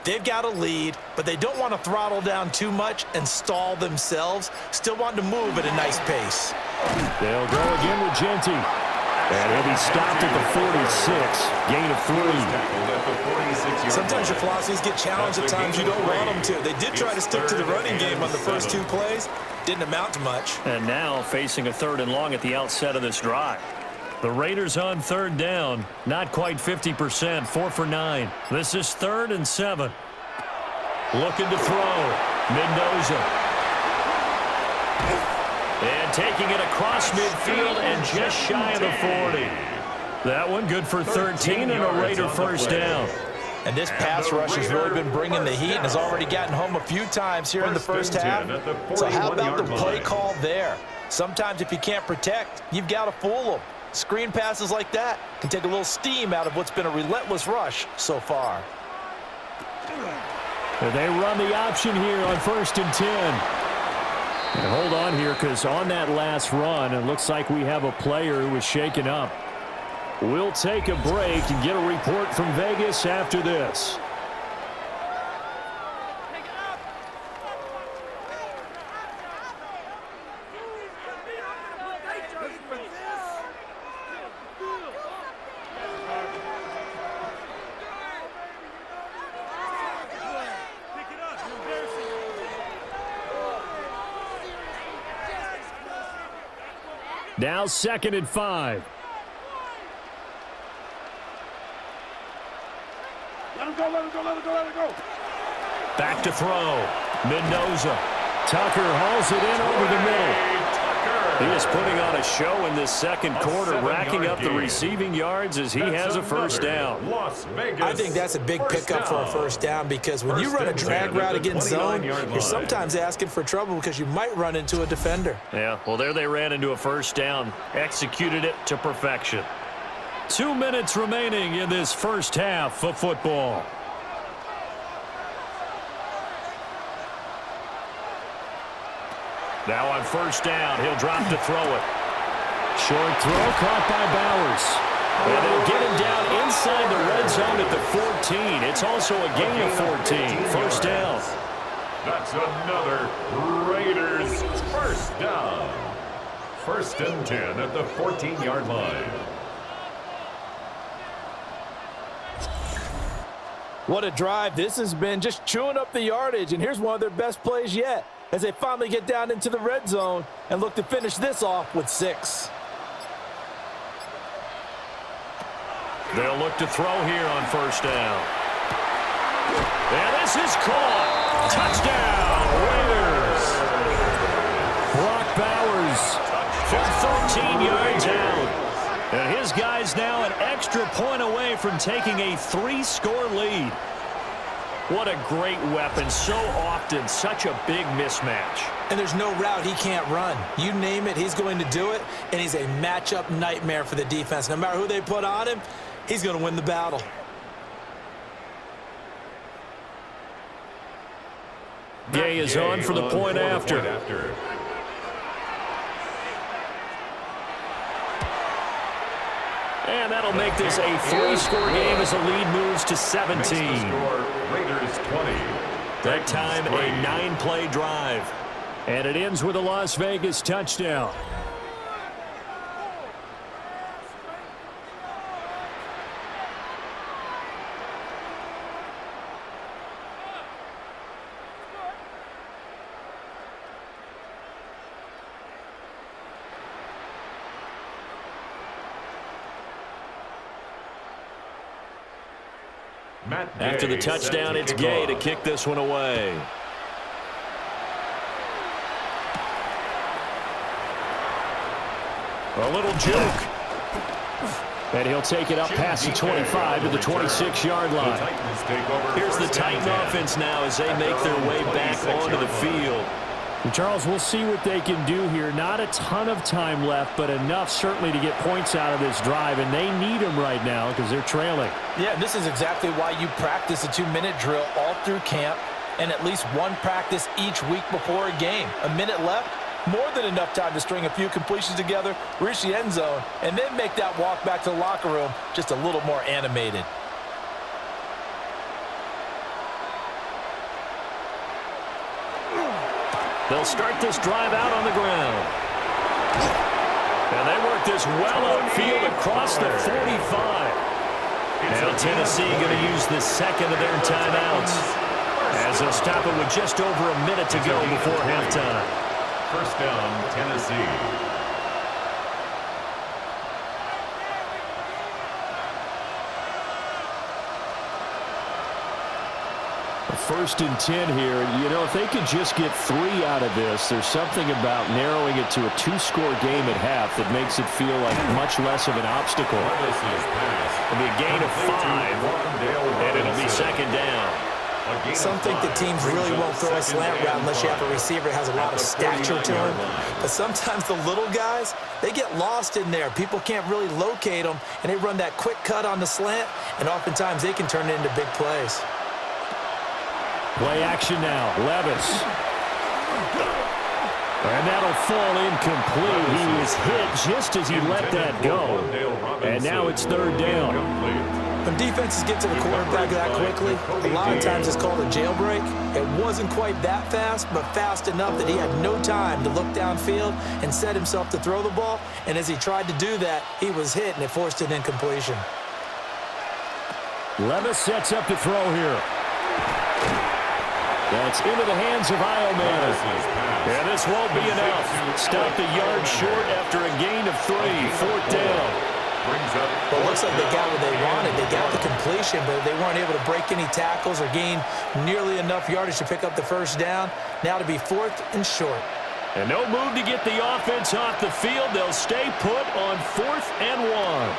They've got a lead, but they don't want to throttle down too much and stall themselves. Still want to move at a nice pace. They'll go again with Genty. And he'll be stopped at the 46. Gain of 3. Sometimes your philosophies get challenged at times you don't want them to. They did try to stick to the running game on the first 2 plays. Didn't amount to much. And now facing a 3rd and long at the outset of this drive. The Raiders on third down. Not quite 50%. 4 for 9. This is 3rd and 7. Looking to throw. Mendoza. And taking it across midfield and just shy of the 40. That one good for 13 and a Raider first down. And this pass rush has really been bringing the heat and has already gotten home a few times here in the first half. So how about the play call there? Sometimes if you can't protect, you've got to fool them. Screen passes like that can take a little steam out of what's been a relentless rush so far. And they run the option here on 1st and 10. And hold on here, because on that last run, it looks like we have a player who was shaken up. We'll take a break and get a report from Vegas after this. Now 2nd and 5. Let him go, let him go, let him go, let him go. Back to throw. Mendoza. Tucker hauls it in over the middle. He is putting on a show in this second quarter, racking up the receiving yards as he has a first down. I think that's a big pickup for a first down, because when you run a drag route against zone, you're sometimes asking for trouble because you might run into a defender. Yeah, well, there they ran into a first down. Executed it to perfection. 2 minutes remaining in this first half of football. Now on first down, he'll drop to throw it. Short throw caught by Bowers. And they'll get him down inside the red zone at the 14. It's also a gain of 14. First down. That's another Raiders first down. 1st and 10 at the 14-yard line. What a drive this has been, just chewing up the yardage, and here's one of their best plays yet as they finally get down into the red zone and look to finish this off with 6. They'll look to throw here on first down. And this is caught. Touchdown, Raiders. Brock Bowers from 13 yards out. And his guys now an extra point away from taking a 3-score lead. What a great weapon. So often such a big mismatch. And there's no route he can't run. You name it, he's going to do it, and he's a matchup nightmare for the defense. No matter who they put on him, he's going to win the battle. Gay is on for the point after. And that'll make this a 3-score game as the lead moves to 17. Raiders 20. That time a 9-play drive. And it ends with a Las Vegas touchdown. After the touchdown, it's Gay to kick this one away. A little juke. And he'll take it up past the 25 to the 26-yard line. Here's the Titan offense now as they make their way back onto the field. And Charles, we'll see what they can do here. Not a ton of time left, but enough certainly to get points out of this drive, and they need them right now because they're trailing. Yeah, this is exactly why you practice a 2-minute drill all through camp and at least one practice each week before a game. A minute left, more than enough time to string a few completions together, reach the end zone, and then make that walk back to the locker room just a little more animated. They'll start this drive out on the ground. And they work this well upfield across the 45. Now Tennessee going to use the second of their timeouts as they'll stop it with just over a minute to go before halftime. First down, Tennessee. 1st and 10 here. You know, if they could just get 3 out of this, there's something about narrowing it to a 2-score game at half that makes it feel like much less of an obstacle. It'll be a gain of 5, and it'll be 2nd down. Some think the teams really won't throw a slant route unless you have a receiver that has a lot of stature to him. But sometimes the little guys, they get lost in there. People can't really locate them, and they run that quick cut on the slant, and oftentimes they can turn it into big plays. Play action now. Levis. And that'll fall incomplete. He was hit just as he let that go. And now it's 3rd down. When defenses get to the quarterback that quickly, a lot of times it's called a jailbreak. It wasn't quite that fast, but fast enough that he had no time to look downfield and set himself to throw the ball. And as he tried to do that, he was hit, and it forced an incompletion. Levis sets up to throw here. That's into the hands of Ioman. And this won't be enough. Stopped a yard short after a gain of 3. 4th down. Well, it looks like they got what they wanted. They got the completion, but they weren't able to break any tackles or gain nearly enough yardage to pick up the 1st down. Now to be 4th and short. And no move to get the offense off the field. They'll stay put on 4th and 1.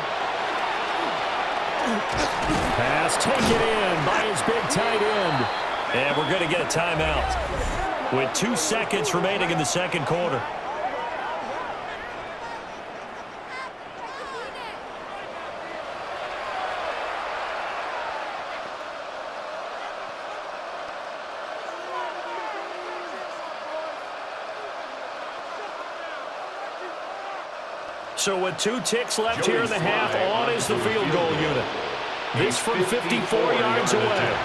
Pass taken in by his big tight end. And we're going to get a timeout with 2 seconds remaining in the 2nd quarter. So with 2 ticks left here in the half, on is the field goal unit. This from 54 yards away.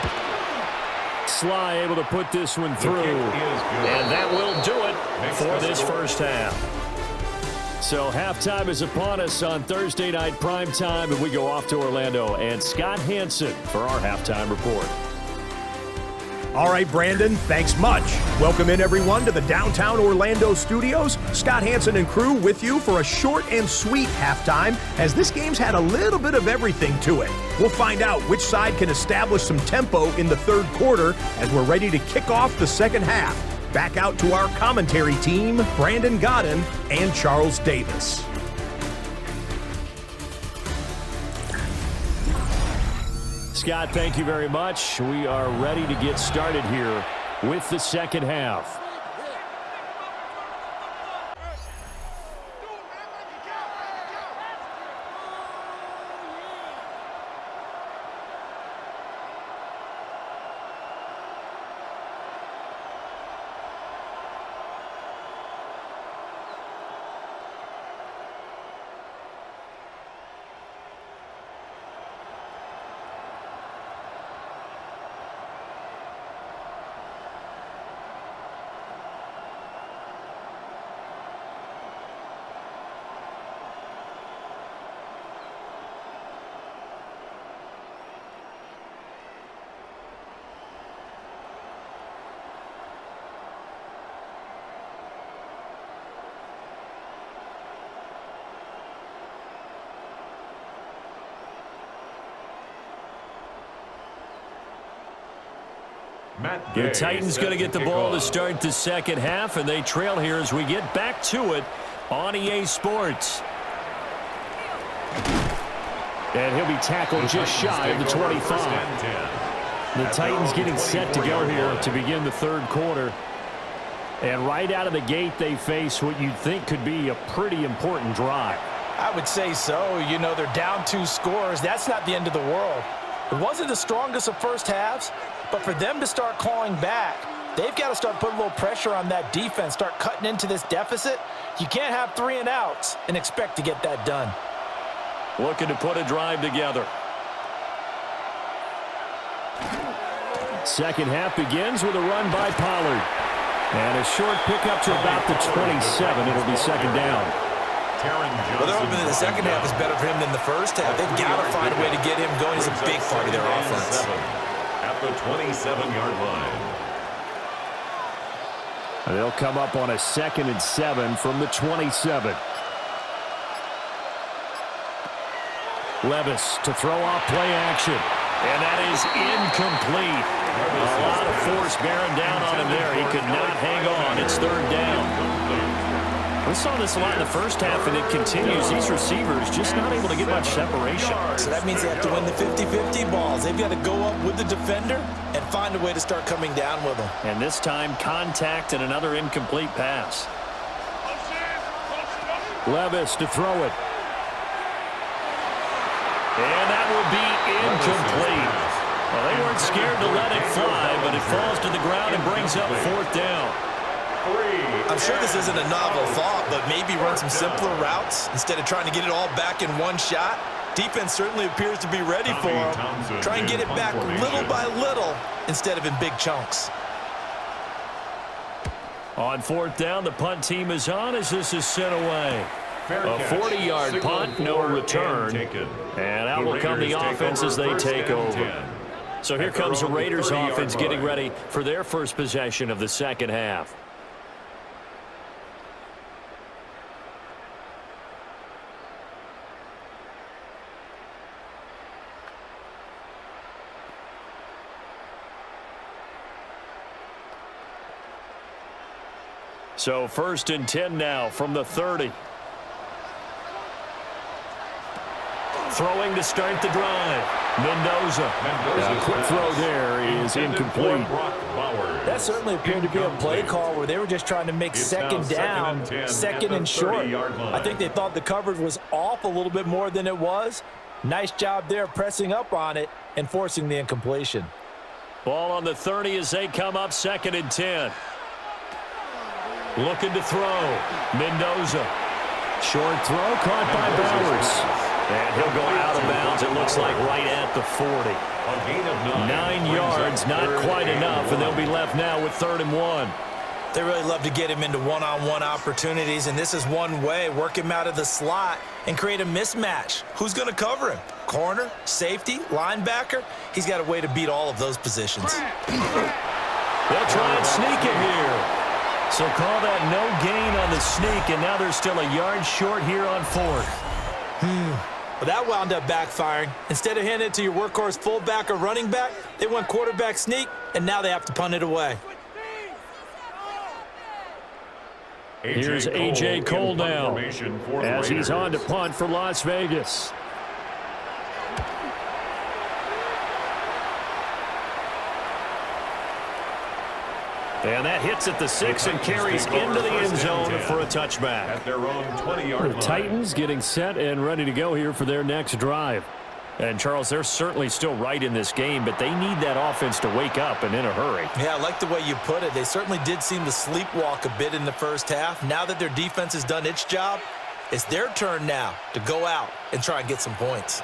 Sly able to put this one through. And that will do it for this 1st half. So halftime is upon us on Thursday night primetime, and we go off to Orlando. And Scott Hansen for our halftime report. All right, Brandon, thanks much. Welcome in, everyone, to the downtown Orlando studios. Scott Hansen and crew with you for a short and sweet halftime, as this game's had a little bit of everything to it. We'll find out which side can establish some tempo in the 3rd quarter as we're ready to kick off the 2nd half. Back out to our commentary team, Brandon Godden and Charles Davis. Scott, thank you very much. We are ready to get started here with the 2nd half. The Titans going to get the ball to start the 2nd half, and they trail here as we get back to it on EA Sports. And he'll be tackled just shy of the 25. The Titans getting set to go here to begin the 3rd quarter. And right out of the gate, they face what you'd think could be a pretty important drive. I would say so. You know, they're down 2 scores. That's not the end of the world. It wasn't the strongest of first halves, but for them to start clawing back, they've got to start putting a little pressure on that defense, start cutting into this deficit. You can't have 3 and outs and expect to get that done. Looking to put a drive together. 2nd half begins with a run by Pollard. And a short pickup to about the 27. It'll be 2nd down. Well, they're hoping that the 2nd half is better for him than the 1st half. They've got to find a way to get him going. He's a big part of their offense. At the 27-yard line. And they'll come up on a 2nd and 7 from the 27. Levis to throw off play action. And that is incomplete. A lot of force bearing down on him there. He could not hang on. It's third down. We saw this a lot in the first half, and it continues. These receivers just not able to get much separation. So that means they have to win the 50-50 balls. They've got to go up with the defender and find a way to start coming down with them. And this time, contact and another incomplete pass. Levis to throw it. And that will be incomplete. Well, they weren't scared to let it fly, but it falls to the ground and brings up fourth down. I'm sure this isn't a novel thought, but maybe run some simpler routes instead of trying to get it all back in one shot. Defense certainly appears to be ready for him. Try and get it back little by little instead of in big chunks. On fourth down, the punt team is on as this is sent away. A 40-yard punt, no return. And out will come the offense as they take over. So here comes the Raiders offense getting ready for their first possession of the second half. So first and 10 now from the 30. Throwing to start the drive. Mendoza. A quick throw there is incomplete. That certainly appeared to be a play call where they were just trying to make second down, second and short. I think they thought the coverage was off a little bit more than it was. Nice job there pressing up on it and forcing the incompletion. Ball on the 30 as they come up second and 10. Looking to throw. Mendoza. Short throw caught by Bowers. And he'll go out of bounds, it looks like, right at the 40. 9 yards, not quite enough, and they'll be left now with 3rd and 1. They really love to get him into one-on-one opportunities, and this is one way. Work him out of the slot and create a mismatch. Who's going to cover him? Corner, safety, linebacker? He's got a way to beat all of those positions. They'll try and sneak it here. So call that no gain on the sneak, and now they're still a yard short here on 4th. Well, that wound up backfiring. Instead of handing it to your workhorse fullback or running back, they went quarterback sneak, and now they have to punt it away. Here's A.J. Cole now as he's on to punt for Las Vegas. And that hits at the 6 and carries into the end zone for a touchback. At their own 20-yard line. The Titans getting set and ready to go here for their next drive. And, Charles, they're certainly still right in this game, but they need that offense to wake up and in a hurry. Yeah, I like the way you put it. They certainly did seem to sleepwalk a bit in the first half. Now that their defense has done its job, it's their turn now to go out and try and get some points.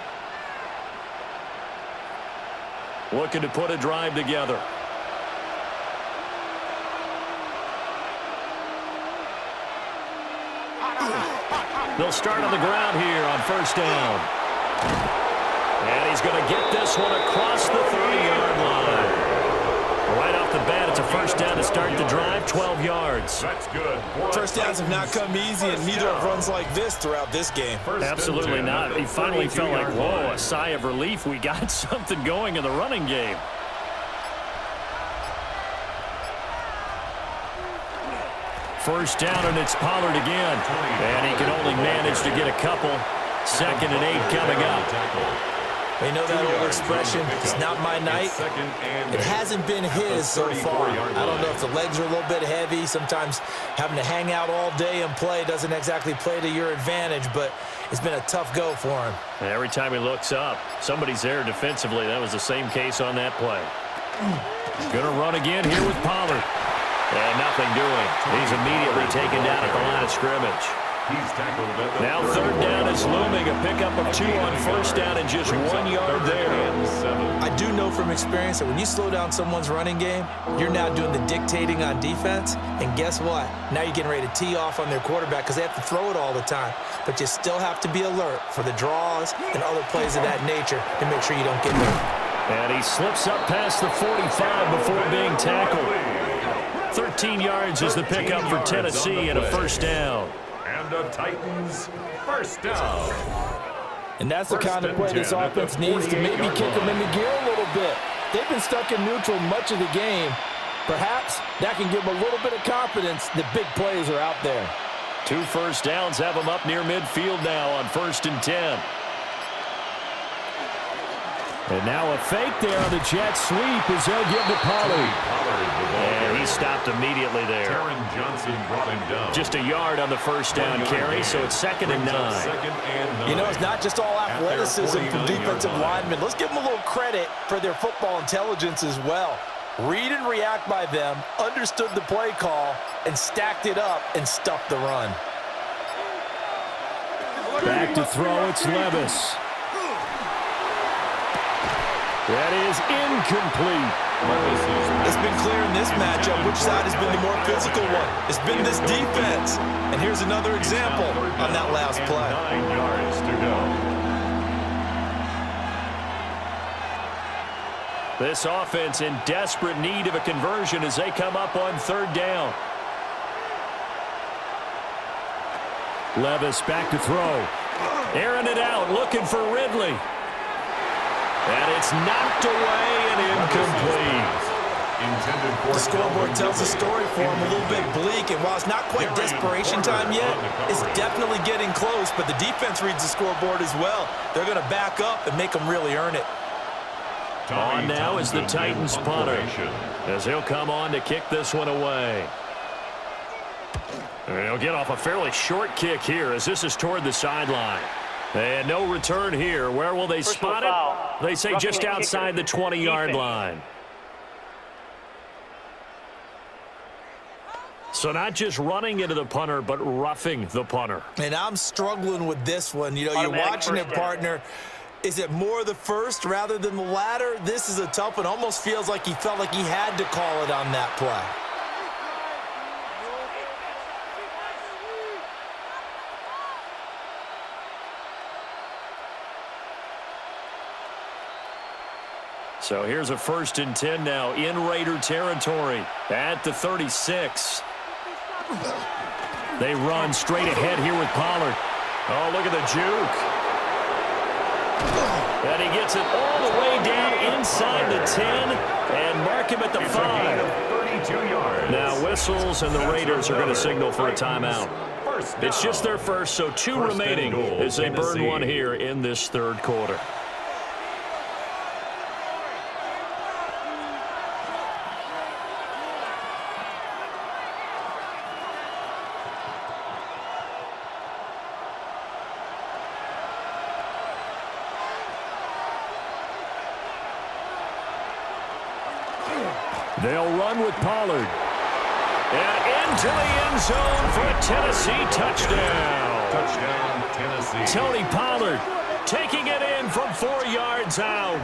Looking to put a drive together. They'll start on the ground here on first down. And he's going to get this one across the 30-yard line. Right off the bat, it's a first down to start the drive, 12 yards. That's good. First downs have not come easy, and neither have runs like this throughout this game. Absolutely not. He finally felt like, whoa, a sigh of relief. We got something going in the running game. First down, and it's Pollard again. And he can only manage to get a couple. 2nd and 8 coming up. You know that old expression, it's not my night. It hasn't been his so far. I don't know if the legs are a little bit heavy. Sometimes having to hang out all day and play doesn't exactly play to your advantage, but it's been a tough go for him. And every time he looks up, somebody's there defensively. That was the same case on that play. Going to run again here with Pollard. And nothing doing. He's immediately taken down at the line of scrimmage. Now 3rd down is looming. A pickup of 2 on first down and just 1 yard there. I do know from experience that when you slow down someone's running game, you're now doing the dictating on defense. And guess what? Now you're getting ready to tee off on their quarterback because they have to throw it all the time. But you still have to be alert for the draws and other plays of that nature to make sure you don't get hurt. And he slips up past the 45 before being tackled. 13 yards is the pickup for Tennessee and a first down. And the Titans first down. And that's the kind of play this offense needs to maybe kick them into gear a little bit. They've been stuck in neutral much of the game. Perhaps that can give them a little bit of confidence that big plays are out there. 2 first downs have them up near midfield now on 1st and 10. And now a fake there on the jet sweep as they'll give to Pollard. And he stopped immediately there. Johnson brought him down. Just a yard on the first down carry, so it's 2nd and 9. You know, it's not just all athleticism from defensive linemen. Let's give them a little credit for their football intelligence as well. Read and react by them, understood the play call, and stacked it up and stuffed the run. Back to throw, it's Levis. That is incomplete. It's been clear in this matchup which side has been the more physical one. It's been this defense. And here's another example on that last play. 9 yards to go. This offense in desperate need of a conversion as they come up on 3rd down. Levis back to throw. Airing it out, looking for Ridley. And it's knocked away and incomplete. The scoreboard tells the story for him a little bit bleak, and while it's not quite desperation time yet, it's definitely getting close, but the defense reads the scoreboard as well. They're going to back up and make them really earn it. On now is the Titans punter, as he'll come on to kick this one away. And he'll get off a fairly short kick here as this is toward the sideline. And no return here. Where will they spot it? They say just outside the 20-yard line. So not just running into the punter, but roughing the punter. And I'm struggling with this one. You know, you're watching it, partner. Is it more the first rather than the latter? This is a tough one. Almost feels like he felt like he had to call it on that play. So here's a 1st and 10 now in Raider territory at the 36. They run straight ahead here with Pollard. Oh, look at the juke. And he gets it all the way down inside the 10 and mark him at the 5. 32 yards. Now whistles and the Raiders are going to signal for a timeout. It's just their first, so 2 remaining as they burn one here in this 3rd quarter. They'll run with Pollard. And into the end zone for a Tennessee touchdown. Touchdown, Tennessee. Tony Pollard taking it in from 4 yards out.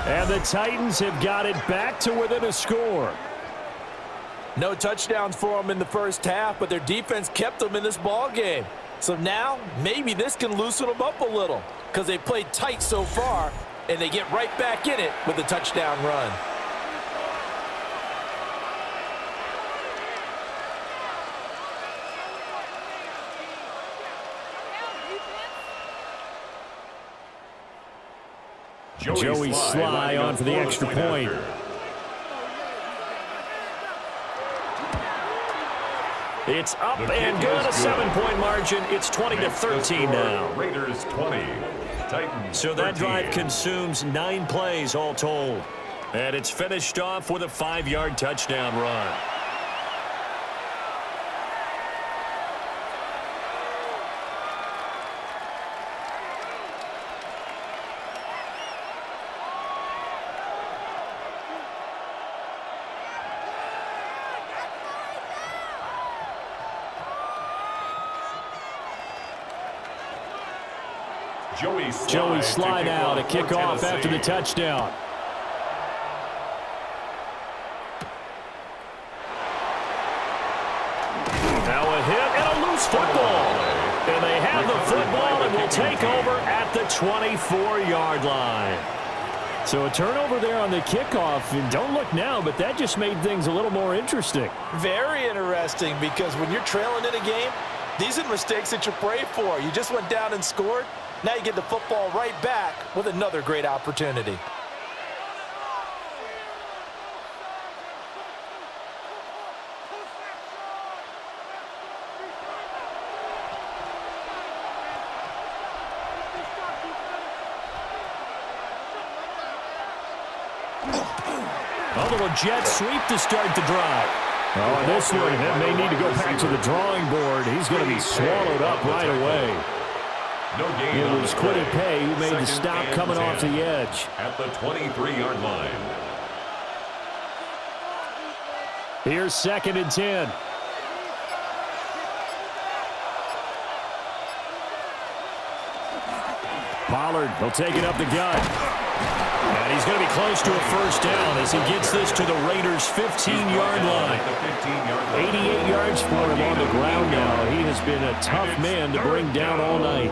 And the Titans have got it back to within a score. No touchdowns for them in the first half, but their defense kept them in this ball game. So now maybe this can loosen them up a little because they played tight so far, and they get right back in it with a touchdown run. Joey Sly on for the extra point. It's up and good, a 7-point margin. It's 20-13 now. Raiders 20, Titans So that 13. drive consumes 9 plays all told. And it's finished off with a 5-yard touchdown run. Joey Sly now to kick off after the touchdown. Now a hit and a loose football. And they have the football and will take over at the 24-yard line. So a turnover there on the kickoff, and don't look now, but that just made things a little more interesting. Very interesting, because when you're trailing in a game, these are mistakes that you pray for. You just went down and scored. Now you get the football right back with another great opportunity. A little jet sweep to start the drive. Oh, this one may need to go back to the drawing board. He's going to be swallowed up right away. It was Quiddy Pay who made the stop coming off the edge. At the 23-yard line. Here's 2nd and 10. Pollard will take it up the gut. And he's going to be close to a first down as he gets this to the Raiders' 15-yard line. 88 yards for him on the ground now. He has been a tough man to bring down all night.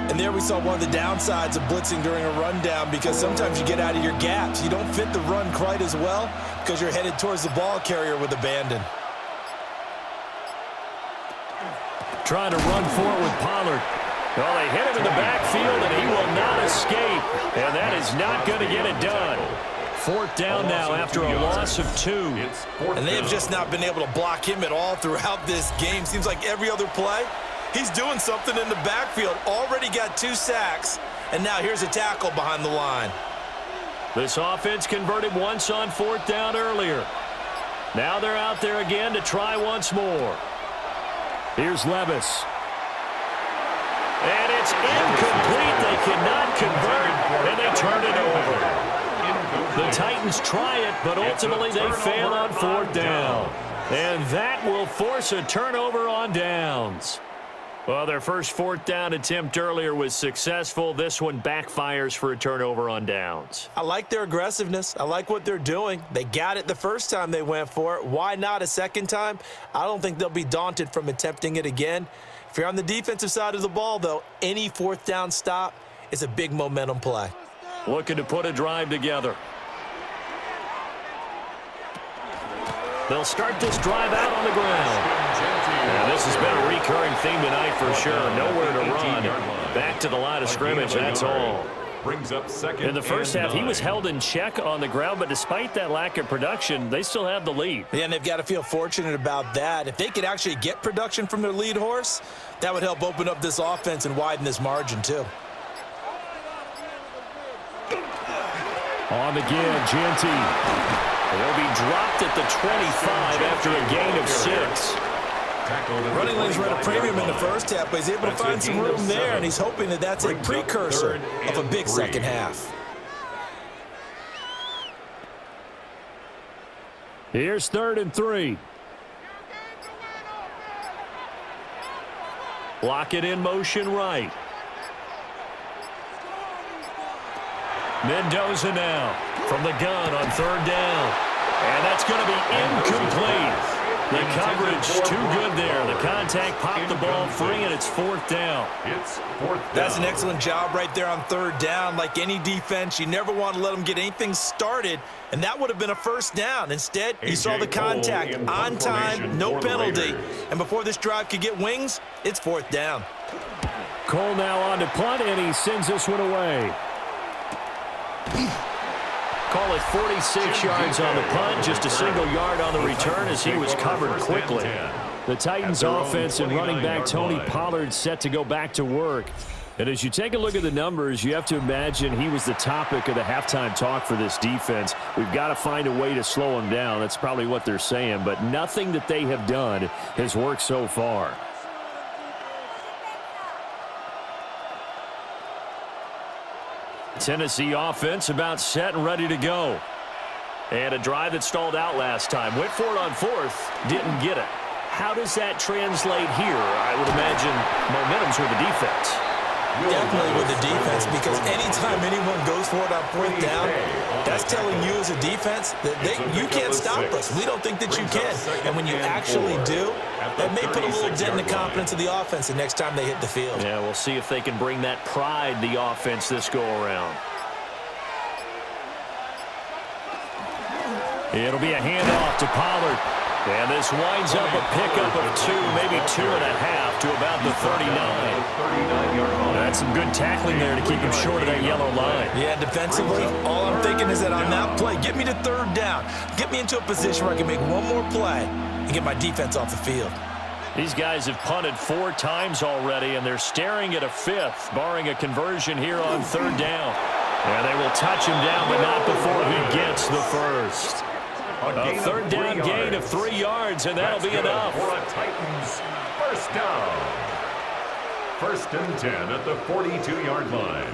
And there we saw one of the downsides of blitzing during a rundown, because sometimes you get out of your gaps. You don't fit the run quite as well because you're headed towards the ball carrier with abandon. Trying to run for it with Pollard. Well, they hit him in the backfield, and he will not escape. And that is not going to get it done. 4th down now after a loss of 2. And they have just not been able to block him at all throughout this game. Seems like every other play, he's doing something in the backfield. Already got 2 sacks, and now here's a tackle behind the line. This offense converted once on 4th down earlier. Now they're out there again to try once more. Here's Levis. And it's incomplete. They cannot convert, and they turn it over. The Titans try it, but ultimately they fail on 4th down. And that will force a turnover on downs. Well, their first 4th down attempt earlier was successful. This one backfires for a turnover on downs. I like their aggressiveness. I like what they're doing. They got it the first time they went for it. Why not a second time? I don't think they'll be daunted from attempting it again. If you're on the defensive side of the ball, though, any 4th down stop is a big momentum play. Looking to put a drive together. They'll start this drive out on the ground. And this has been a recurring theme tonight for sure. Nowhere to run. Back to the line of scrimmage, that's all. Brings up 2nd. In the first half, he was held in check on the ground, but despite that lack of production, they still have the lead. Yeah, and they've got to feel fortunate about that. If they could actually get production from their lead horse, that would help open up this offense and widen this margin, too. On the give, Genty. They'll be dropped at the 25 after a gain of 6. Running lanes were at a premium in the first half, but he's able to find some room there, and he's hoping that that's a precursor of a big second half. Here's 3rd and 3. Lock it in motion right. Mendoza now from the gun on 3rd down. And that's going to be incomplete. The coverage too good there. The contact popped the ball free, and it's 4th down. It's 4th down. That's an excellent job right there on 3rd down. Like any defense, you never want to let them get anything started, and that would have been a first down. Instead, you saw the contact on time, no penalty, and before this drive could get wings, it's 4th down. Cole now on to punt, and he sends this one away. Call it 46 yards on the punt, just a single yard on the return as he was covered quickly. The Titans offense and running back Tony Pollard set to go back to work. And as you take a look at the numbers, you have to imagine he was the topic of the halftime talk for this defense. We've got to find a way to slow him down. That's probably what they're saying, but nothing that they have done has worked so far. Tennessee offense about set and ready to go. And a drive that stalled out last time. Went for it on 4th, didn't get it. How does that translate here? I would imagine momentum's with the defense. Definitely with the defense, because anytime anyone goes for it on 4th down, that's telling you as a defense that you can't stop us. We don't think that you can. And when you actually do, that may put a little dent in the confidence of the offense the next time they hit the field. Yeah, we'll see if they can bring that pride, the offense, this go-around. It'll be a handoff to Pollard. And this winds up a pickup of 2, maybe 2.5 to about the 39. That's some good tackling there to keep him short of that yellow line. Yeah, defensively, all I'm thinking is that on that play, get me to third down. Get me into a position where I can make one more play and get my defense off the field. These guys have punted 4 times already, and they're staring at a 5th, barring a conversion here on third down. And they will touch him down, but not before he gets the first. A third down gain of 3 yards, and that'll be enough. For a Titans first down. 1st and 10 at the 42-yard line.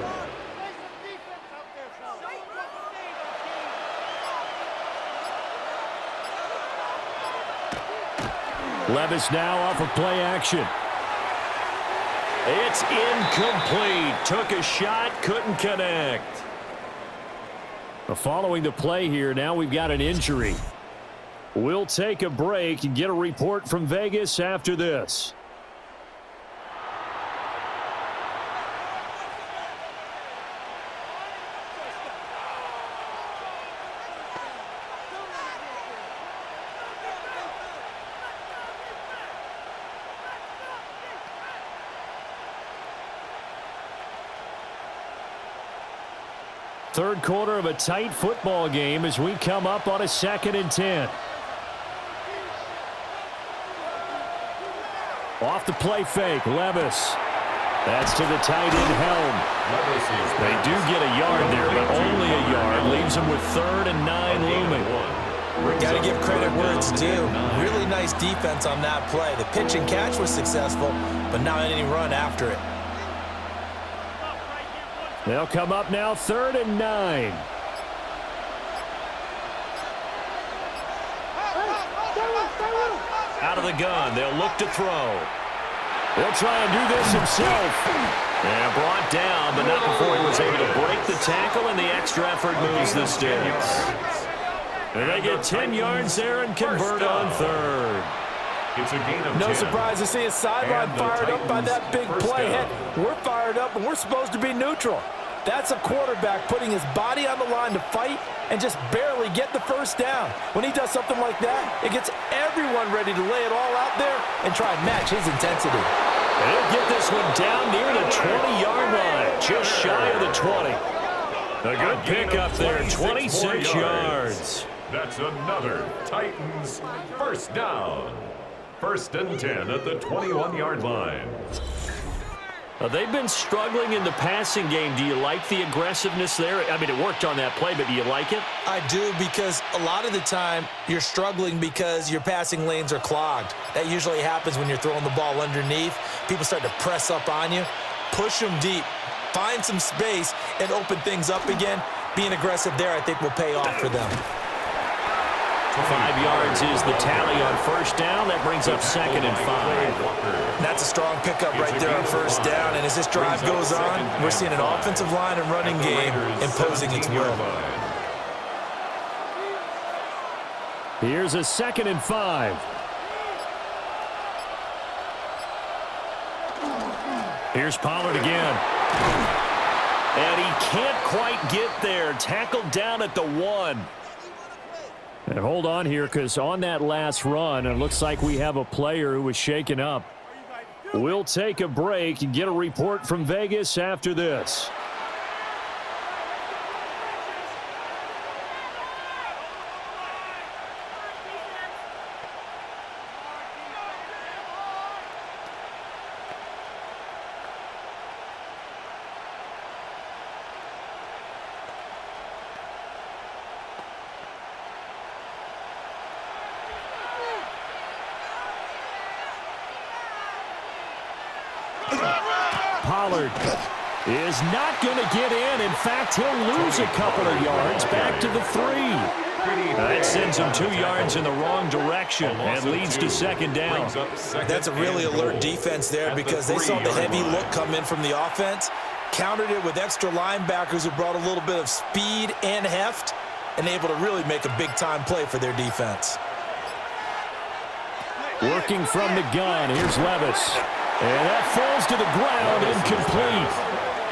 Levis now off of play action. It's incomplete. Took a shot, couldn't connect. Following the play here, now we've got an injury. We'll take a break and get a report from Vegas after this. Third quarter of a tight football game as we come up on a 2nd and 10. Off the play fake, Levis. That's to the tight end Helm. They do get a yard there, but only a yard. Leaves them with 3rd and 9 looming. Got to give credit where it's due. Really nice defense on that play. The pitch and catch was successful, but not any run after it. They'll come up now 3rd and 9. Out of the gun, they'll look to throw. He'll try and do this himself. And brought down, but not before he was able to break the tackle, and the extra effort moves the sticks. And they get 10 yards there and convert on 3rd. It's a gain of No 10. surprise to see his sideline fired up by that big play. Heck, we're fired up, and we're supposed to be neutral. That's a quarterback putting his body on the line to fight and just barely get the first down. When he does something like that, it gets everyone ready to lay it all out there and try and match his intensity. And he'll get this one down near the 20-yard line, just shy of the 20. A good pickup there, 26 yards. That's another Titans first down. 1st and 10 at the 21-yard line. They've been struggling in the passing game. Do you like the aggressiveness there? I mean, it worked on that play, but do you like it? I do, because a lot of the time you're struggling because your passing lanes are clogged. That usually happens when you're throwing the ball underneath. People start to press up on you. Push them deep. Find some space and open things up again. Being aggressive there, I think, will pay off for them. 5 yards is the tally on first down. That brings up 2nd and 5. That's a strong pickup right there on first down. And as this drive goes on, we're seeing an offensive line and running game imposing its will. Here's a 2nd and 5. Here's Pollard again. And he can't quite get there. Tackled down at the 1. And hold on here, because on that last run, it looks like we have a player who was shaken up. We'll take a break and get a report from Vegas after this. Pollard is not going to get in. In fact, he'll lose a couple of yards back to the 3. That sends him 2 yards in the wrong direction and leads to 2nd down. That's a really alert defense there, because they saw the heavy look come in from the offense, countered it with extra linebackers who brought a little bit of speed and heft, and able to really make a big-time play for their defense. Working from the gun, here's Levis. And that falls to the ground, incomplete.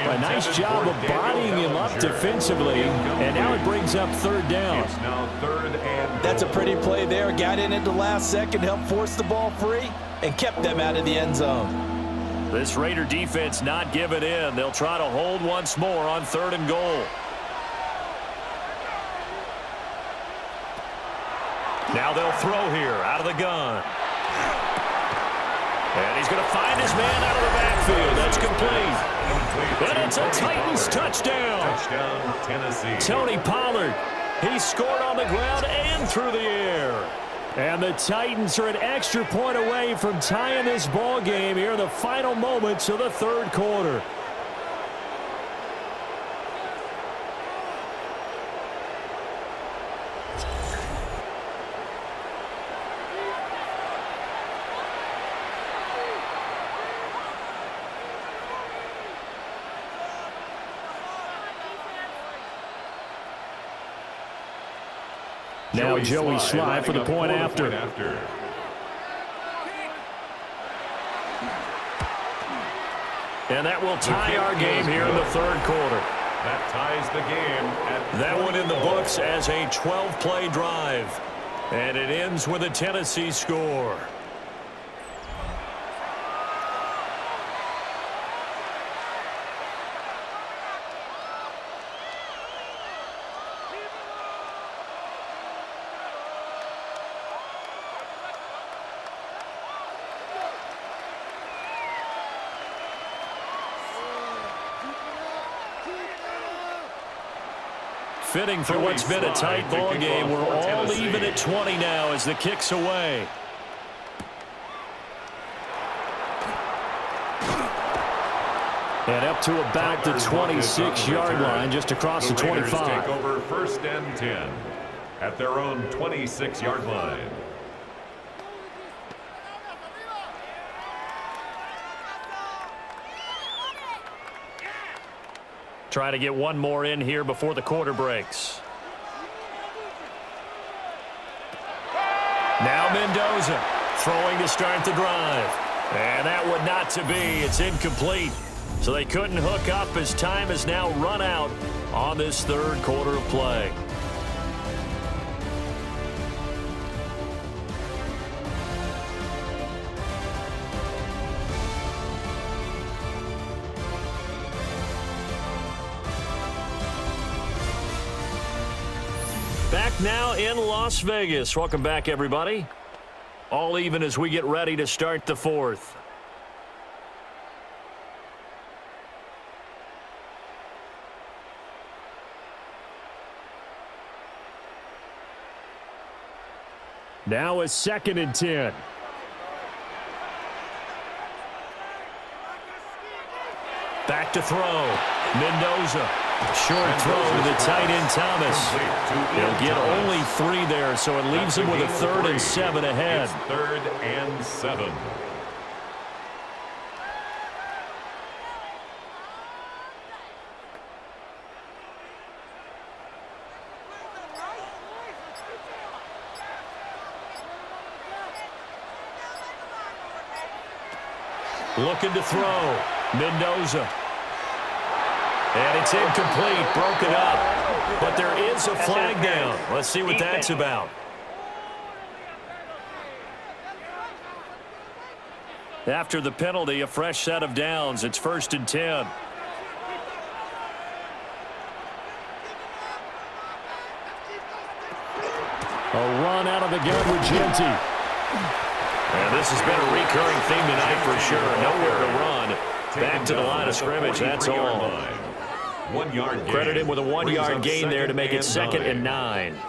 A nice job of bodying him up defensively, and now it brings up third down. It's now 3rd and That's a pretty play there. Got in at the last second, helped force the ball free, and kept them out of the end zone. This Raider defense not giving in. They'll try to hold once more on 3rd and goal. Now they'll throw here out of the gun. And he's going to find his man out of the backfield. That's complete. And it's a Titans touchdown. touchdown, Tennessee. Tony Pollard, he scored on the ground and through the air. And the Titans are an extra point away from tying this ball game here in the final moments of the 3rd quarter. Now Joey Sly for the point after. And that will tie our game here in the 3rd quarter. That ties the game. That one in the books as a 12-play drive. And it ends with a Tennessee score. Fitting for what's been a tight ball game. We're all even at 20 now as the kick's away. And up to about the 26-yard line, just across the 25. Take over 1st and 10 at their own 26-yard line. Try to get one more in here before the quarter breaks. Now Mendoza throwing to start the drive. And that would not to be. It's incomplete. So they couldn't hook up as time has now run out on this 3rd quarter of play. Back now in Las Vegas. Welcome back, everybody. All even as we get ready to start the 4th. Now a 2nd and 10. Back to throw. Mendoza. Short throw to the tight end Thomas. He'll get only 3 there, so it leaves him with a 3rd and 7 ahead. It's 3rd and 7. Looking to throw. Mendoza. And it's incomplete, broken up. But there is a flag down. Let's see what that's about. After the penalty, a fresh set of downs. It's 1st and 10. A run out of the gun with Genty. And this has been a recurring theme tonight for sure. Nowhere to run. Back to the line of scrimmage, that's all. 1 yard gain. Credit him with a 1-yard gain there to make it 2nd and 9.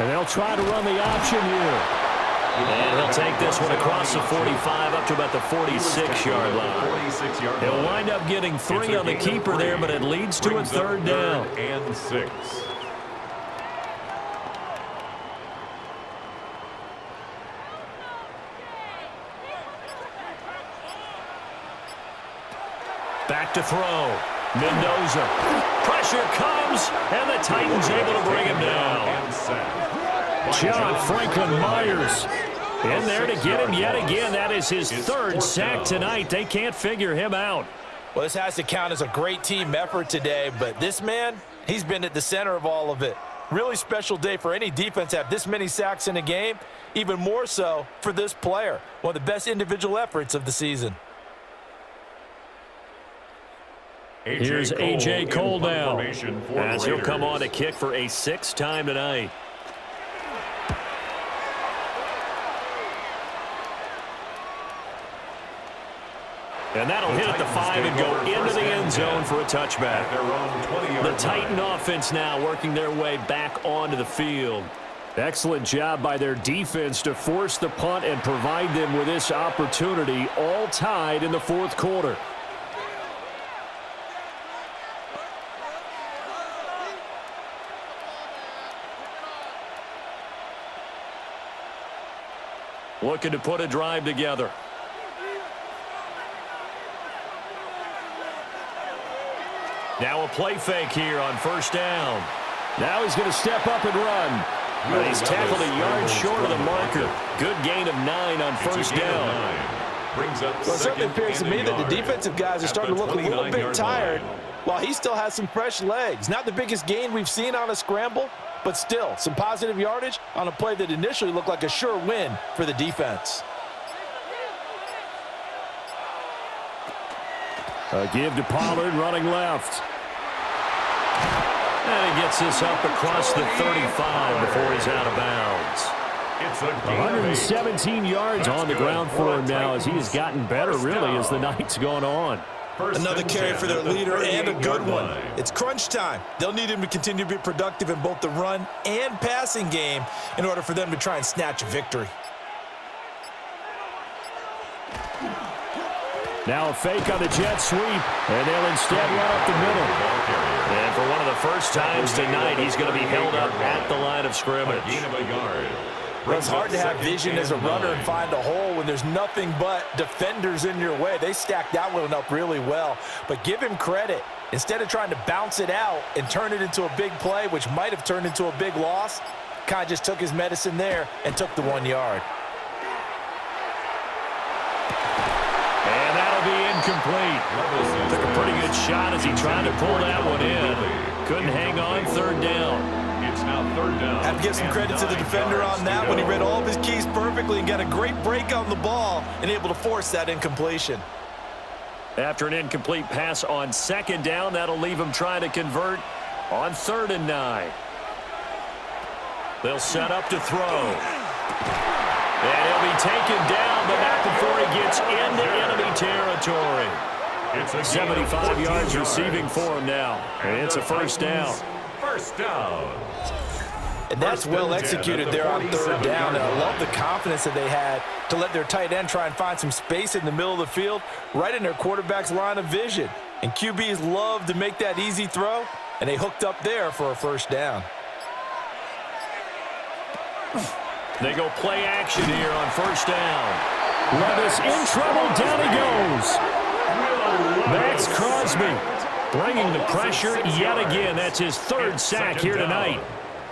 And they'll try to run the option here. And he'll take this one across the 45 up to about the 46-yard line. He'll wind up getting 3 on the keeper there, but it leads to a 3rd down. 3rd and 6. Back to throw. Mendoza. Pressure comes, and the Titans able to bring him down. John Franklin Myers in there to get him yet again. That is his third sack tonight. They can't figure him out. Well, this has to count as a great team effort today, but this man, he's been at the center of all of it. Really special day for any defense to have this many sacks in a game, even more so for this player. One of the best individual efforts of the season. Here's A.J. Cole now, as he'll come on to kick for a sixth time tonight. And that'll hit at the 5 and go into the end zone for a touchback. The Titan offense now working their way back onto the field. Excellent job by their defense to force the punt and provide them with this opportunity, all tied in the fourth quarter. Looking to put a drive together. Now a play fake here on first down. Now he's going to step up and run. But he's tackled a yard short of the marker. Good gain of 9 on first down. Well, it certainly appears to me that the defensive guys are starting to look a little bit tired while he still has some fresh legs. Not the biggest gain we've seen on a scramble, but still some positive yardage on a play that initially looked like a sure win for the defense. A give to Pollard running left. And he gets this up across the 35 before he's out of bounds. 117 yards on the ground for him now as he has gotten better really as the night's gone on. Another carry for their leader and a good one. It's crunch time. They'll need him to continue to be productive in both the run and passing game in order for them to try and snatch a victory. Now a fake on the jet sweep, and they'll instead run up the middle. And for one of the first times tonight, he's going to be held up at the line of scrimmage. Well, it's hard to have vision as a runner and find a hole when there's nothing but defenders in your way. They stacked that one up really well. But give him credit. Instead of trying to bounce it out and turn it into a big play, which might have turned into a big loss, kind of just took his medicine there and took the 1 yard. And that'll be incomplete. Took a pretty good shot as he tried to pull that one in. Couldn't hang on third down. It's now third down. Have to give some credit to the defender on that when he read all of his keys perfectly and got a great break on the ball and able to force that incompletion. After an incomplete pass on second down, that'll leave him trying to convert on 3rd and 9. They'll set up to throw. And he'll be taken down, but not before he gets into enemy territory. It's 75 yards receiving for him now. And it's a first down. First down. And that's well executed there on 3rd down. And I love the confidence that they had to let their tight end try and find some space in the middle of the field, right in their quarterback's line of vision. And QBs love to make that easy throw, and they hooked up there for a first down. They go play action here on first down. Levis in trouble. Down he goes. Max Crosby bringing the pressure yet again. That's his 3rd sack here tonight.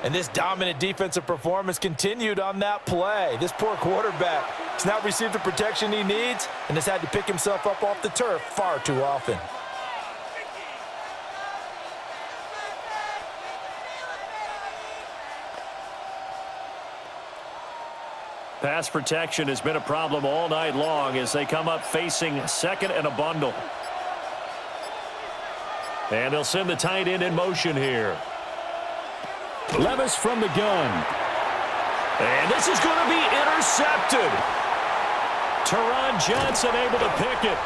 And this dominant defensive performance continued on that play. This poor quarterback has not received the protection he needs and has had to pick himself up off the turf far too often. Pass protection has been a problem all night long as they come up facing 2nd and a bundle. And they'll send the tight end in motion here. Levis from the gun. And this is going to be intercepted. Teron Johnson able to pick it.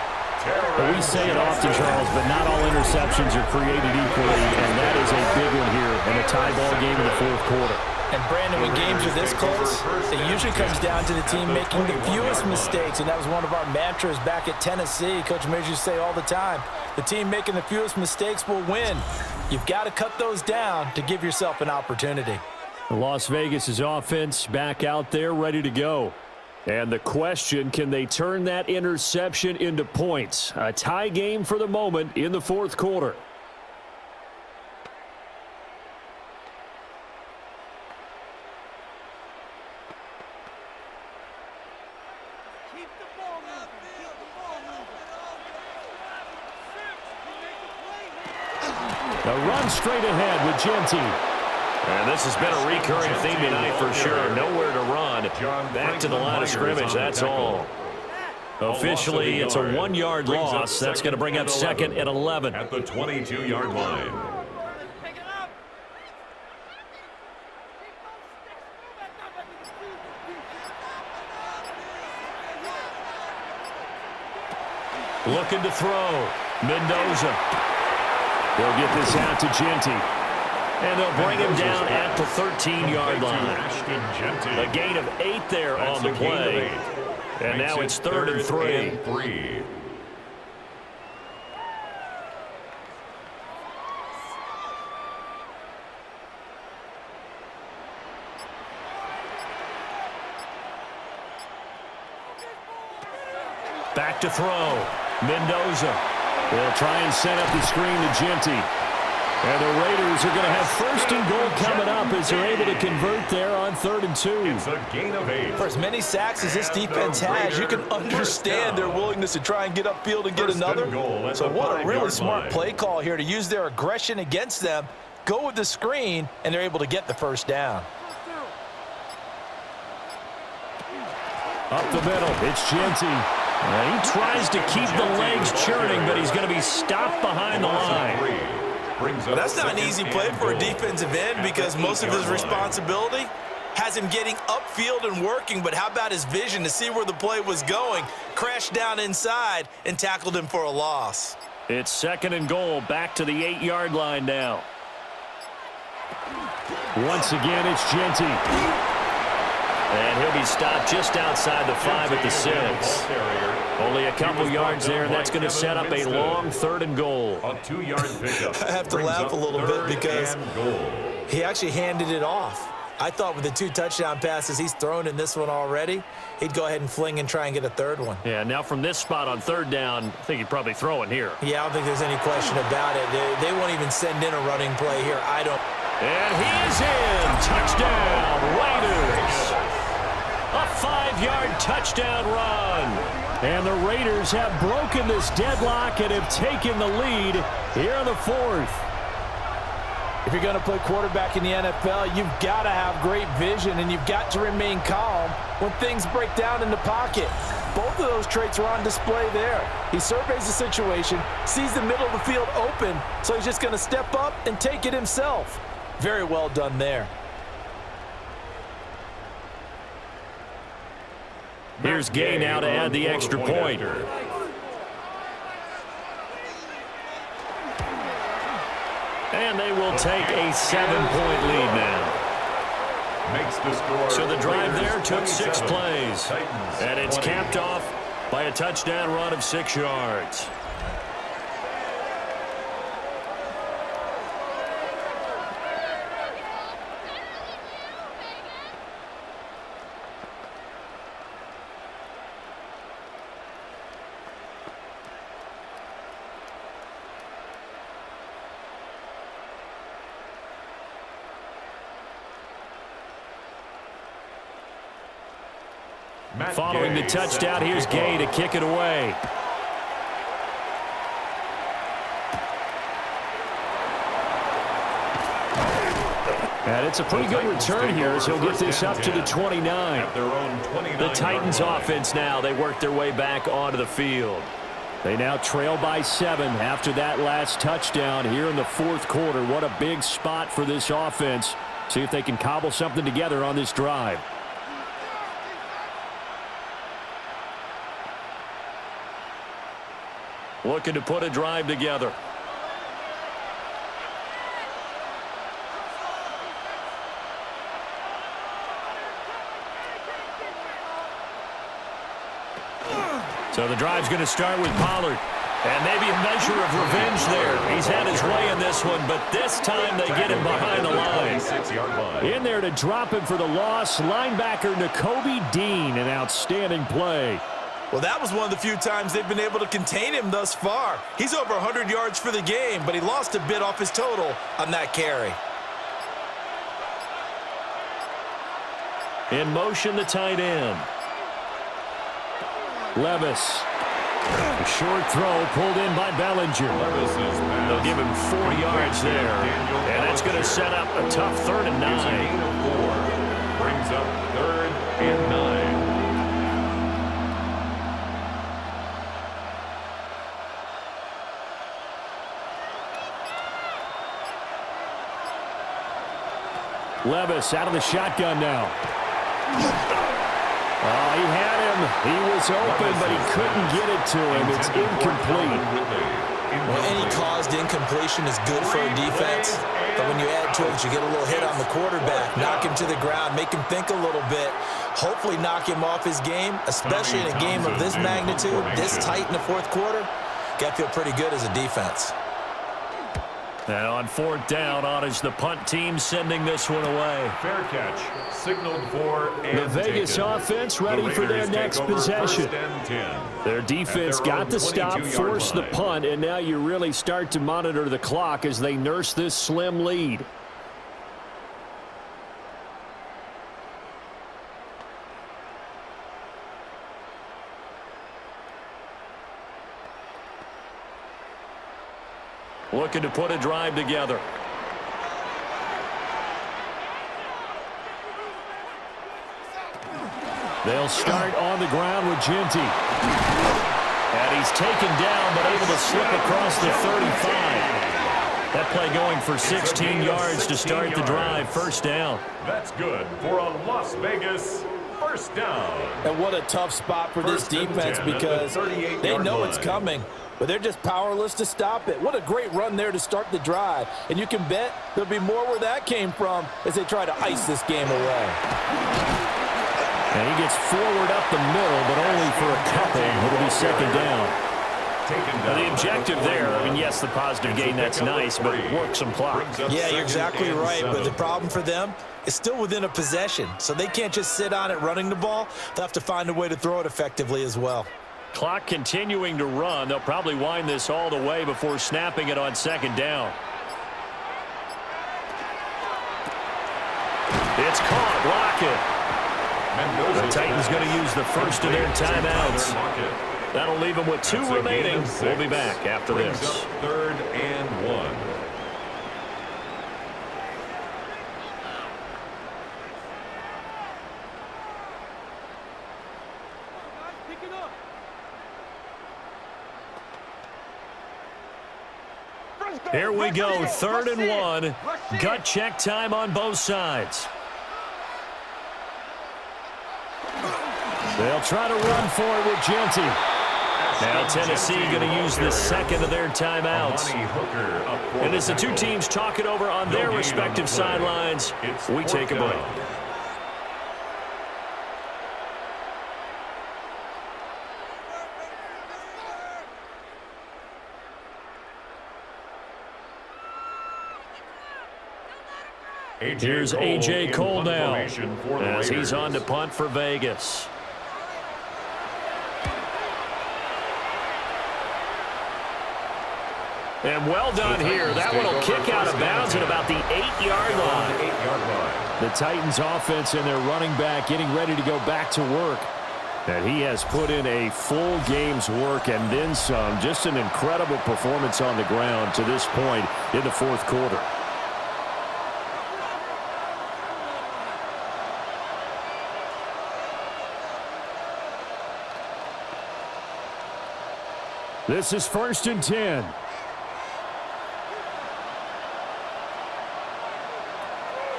We say it often, Charles, but not all interceptions are created equally, and that is a big one here in a tie ball game in the 4th quarter. And Brandon, when games are this close, it usually comes down to the team making the fewest mistakes, and that was one of our mantras back at Tennessee. Coach Mears used to say all the time, the team making the fewest mistakes will win. You've got to cut those down to give yourself an opportunity. Las Vegas' offense back out there ready to go. And the question, can they turn that interception into points? A tie game for the moment in the fourth quarter. A run straight ahead with Genty. And this has been a recurring theme tonight for sure. Nowhere to run. Back to the line of scrimmage, that's all. Officially, it's a 1-yard loss. That's going to bring up second and 11. At the 22-yard line. Looking to throw. Mendoza. They'll get this out to Genty. And they'll bring him down at the 13-yard line. A gain of 8 there on the play. And now it's 3rd and 3. Back to throw. Mendoza. They'll try and set up the screen to Genty. And the Raiders are going to have 1st and goal coming up as they're able to convert there on 3rd and 2. It's a gain of 8. For as many sacks as this defense has, you can understand their willingness to try and get upfield and get another. So what a really smart play call here to use their aggression against them, go with the screen, and they're able to get the 1st down. Up the middle, it's Genty. He tries to keep the legs churning, but he's going to be stopped behind the line. That's not an easy play for a defensive end because most of his responsibility has him getting upfield and working, but how about his vision to see where the play was going, crashed down inside, and tackled him for a loss. It's 2nd and goal, back to the 8-yard line now. Once again, it's Genty. And he'll be stopped just outside the 5 at the 6. Only a couple yards there, and that's going to set up a long 3rd and goal. A 2-yard pickup. I have to laugh a little bit because he actually handed it off. I thought with the 2 touchdown passes he's thrown in this one already, he'd go ahead and fling and try and get a 3rd one. Yeah, now from this spot on 3rd down, I think he'd probably throw it here. Yeah, I don't think there's any question about it. They won't even send in a running play here. I don't. And he is in. Touchdown, Raiders. A 5-yard touchdown run. And the Raiders have broken this deadlock and have taken the lead here in the 4th. If you're going to play quarterback in the NFL, you've got to have great vision and you've got to remain calm when things break down in the pocket. Both of those traits are on display there. He surveys the situation, sees the middle of the field open, so he's just going to step up and take it himself. Very well done there. Here's Gay now to add the extra point. And they will take a 7-point lead now. Makes the score. So the drive there took 6 plays. And it's capped off by a touchdown run of 6 yards. Following the touchdown, here's Gay to kick it away. And it's a pretty good return here as he'll get this up to the 29. The Titans offense now, they work their way back onto the field. They now trail by 7 after that last touchdown here in the 4th quarter. What a big spot for this offense. See if they can cobble something together on this drive. Looking to put a drive together. So the drive's going to start with Pollard. And maybe a measure of revenge there. He's had his way in this one, but this time they get him behind the line. In there to drop him for the loss, linebacker Nakobe Dean, an outstanding play. Well, that was one of the few times they've been able to contain him thus far. He's over 100 yards for the game, but he lost a bit off his total on that carry. In motion, the tight end. Levis. A short throw pulled in by Bellinger. They'll give him 4 yards there. And that's going to set up a tough 3rd and 9. Brings up 3rd and 9. Levis out of the shotgun now. Oh, he had him. He was open, but he couldn't get it to him. It's incomplete. Well, any caused incompletion is good for a defense, but when you add to it, you get a little hit on the quarterback, knock him to the ground, make him think a little bit, hopefully knock him off his game, especially in a game of this magnitude, this tight in the 4th quarter. Got to feel pretty good as a defense. And on 4th down, on is the punt team sending this one away. Fair catch, signaled for and the Vegas taken. offense ready for their next possession. Their defense got the stop, forced the punt, and now you really start to monitor the clock as they nurse this slim lead. Looking to put a drive together. They'll start on the ground with Ginty. And he's taken down, but able to slip across the 35. That play going for 16 yards to start the drive. 1st down. That's good for a Las Vegas 1st down. And what a tough spot for this defense because they know it's coming, but they're just powerless to stop it. What a great run there to start the drive. And you can bet there'll be more where that came from as they try to ice this game away. And he gets forward up the middle, but only for a couple. It'll be 2nd down. The objective there, I mean, yes, the positive gain, that's nice, but work some clock. Yeah, you're exactly right, but the problem for them is still within a possession, so they can't just sit on it running the ball. They'll have to find a way to throw it effectively as well. Clock continuing to run. They'll probably wind this all the way before snapping it on 2nd down. It's caught. Lockett. The Titans going to use the first of their timeouts. That'll leave them with 2 remaining. We'll be back after this. 3rd and 1. Here we go, 3rd and 1. Gut check time on both sides. They'll try to run for it with Ginty. Now Tennessee going to use the 2nd of their timeouts. And as the 2 teams talk it over on their respective sidelines, we take a break. Here's A.J. Cole now as he's on to punt for Vegas. And well done here. That one will kick out of bounds at about the 8-yard line. The Titans offense and their running back getting ready to go back to work. And he has put in a full game's work and then some. Just an incredible performance on the ground to this point in the 4th quarter. This is 1st and 10.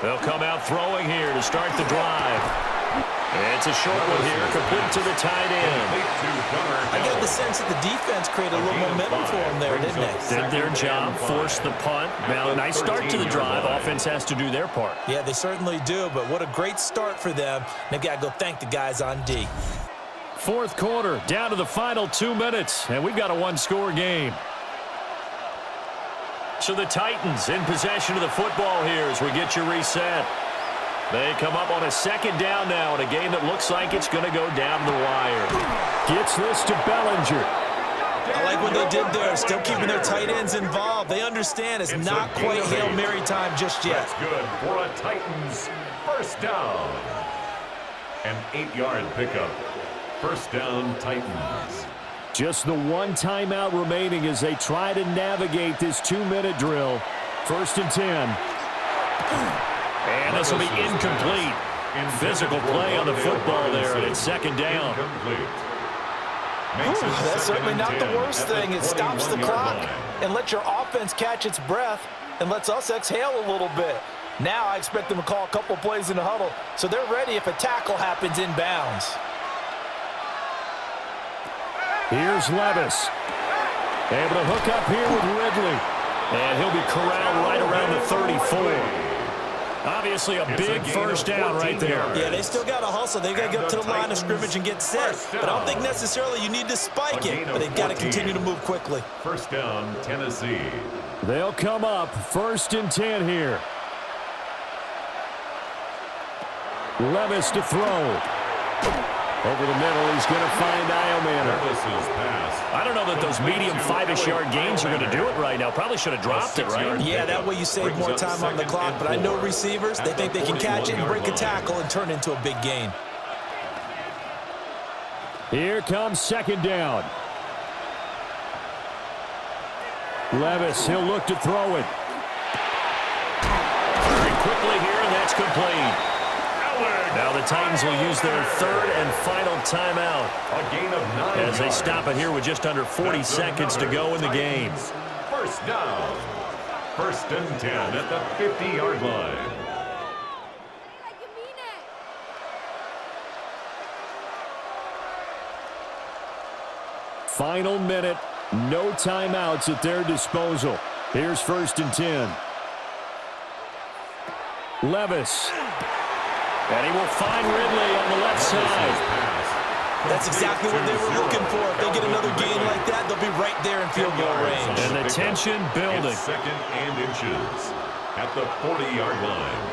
They'll come out throwing here to start the drive. It's a short one here, complete to the tight end. I get the sense that the defense created a little momentum for them there, didn't they? Did their job, forced the punt. Now, a nice start to the drive. Offense has to do their part. Yeah, they certainly do, but what a great start for them. They've got to go thank the guys on D. fourth quarter, down to the final 2 minutes, and we've got a one-score game. So the Titans in possession of the football here as we get you reset. They come up on a second down now in a game that looks like it's going to go down the wire. Gets this to Bellinger. I like what they did there, still keeping their tight ends involved. They understand it's not quite Hail Mary time just yet. That's good for a Titans first down. An 8-yard pickup. First down, Titans. Just the one timeout remaining as they try to navigate this 2-minute drill. First and 10. And this will be incomplete. Physical play on the football there, and it's second down. That's certainly not the worst thing. It stops the clock and lets your offense catch its breath and lets us exhale a little bit. Now I expect them to call a couple plays in the huddle, so they're ready if a tackle happens inbounds. Here's Levis. Able to hook up here with Ridley. And he'll be corralled right around the 34. Obviously a big first down right there. Yeah, they still got to hustle. They've got to get up to the line of scrimmage and get set. But I don't think necessarily you need to spike it, but they've got to continue to move quickly. First down, Tennessee. They'll come up first and 10 here. Levis to throw. Over the middle, he's going to find Iomanner. I don't know that those medium 5-ish yard gains are going to do it right now. Probably should have dropped it, right? Yeah, that way you save more time on the clock. But I know receivers, they think they can catch it and break a tackle and turn it into a big gain. Here comes second down. Levis, he'll look to throw it. Very quickly here, and that's complete. Now the Titans will use their third and final timeout A gain of 9 as they stop it here with just under 40 seconds to go in the game. First down. First and 10 at the 50-yard line. Final minute, no timeouts at their disposal. Here's first and 10. Levis. And he will find Ridley on the left side. That's exactly what they were looking for. If they get another gain like that, they'll be right there in field goal range. And the tension building. Second and inches at the 40-yard line.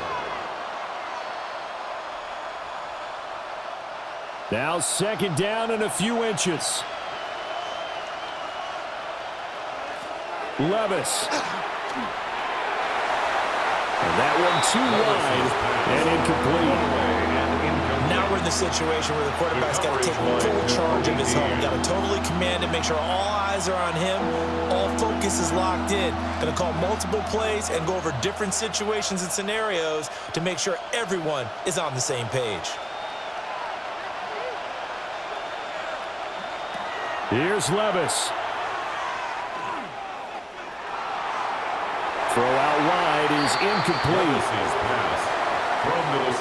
Now second down and a few inches. Levis. And that one too wide and incomplete. Now we're in the situation where the quarterback's got to take full charge of his home. Got to totally command it, make sure all eyes are on him. All focus is locked in. Going to call multiple plays and go over different situations and scenarios to make sure everyone is on the same page. Here's Levis. Throw out wide is incomplete.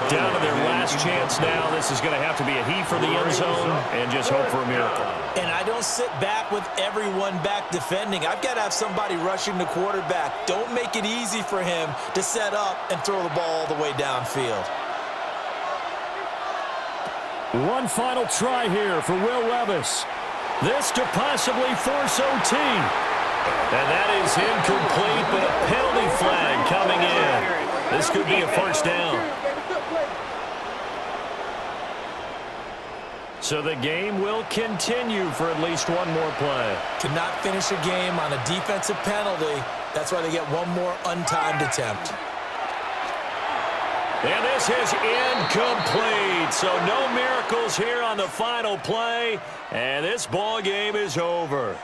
Down to their last chance now. This is going to have to be a heave for the end zone and just hope for a miracle. And I don't sit back with everyone back defending. I've got to have somebody rushing the quarterback. Don't make it easy for him to set up and throw the ball all the way downfield. One final try here for Will Levis. This to possibly force OT. And that is incomplete, but a penalty flag coming in. This could be a first down. So the game will continue for at least one more play. Cannot finish a game on a defensive penalty. That's why they get one more untimed attempt. And this is incomplete. So no miracles here on the final play. And this ball game is over.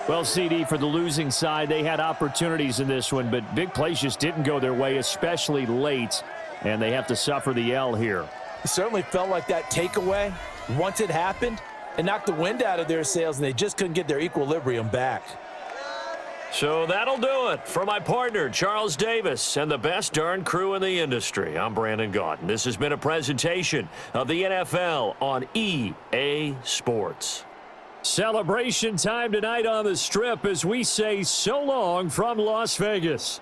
Well, CD, for the losing side, they had opportunities in this one, but big plays just didn't go their way, especially late, and they have to suffer the L here. It certainly felt like that takeaway, once it happened, it knocked the wind out of their sails, and they just couldn't get their equilibrium back. So that'll do it for my partner, Charles Davis, and the best darn crew in the industry. I'm Brandon Gaudin. This has been a presentation of the NFL on EA Sports. Celebration time tonight on the Strip as we say so long from Las Vegas.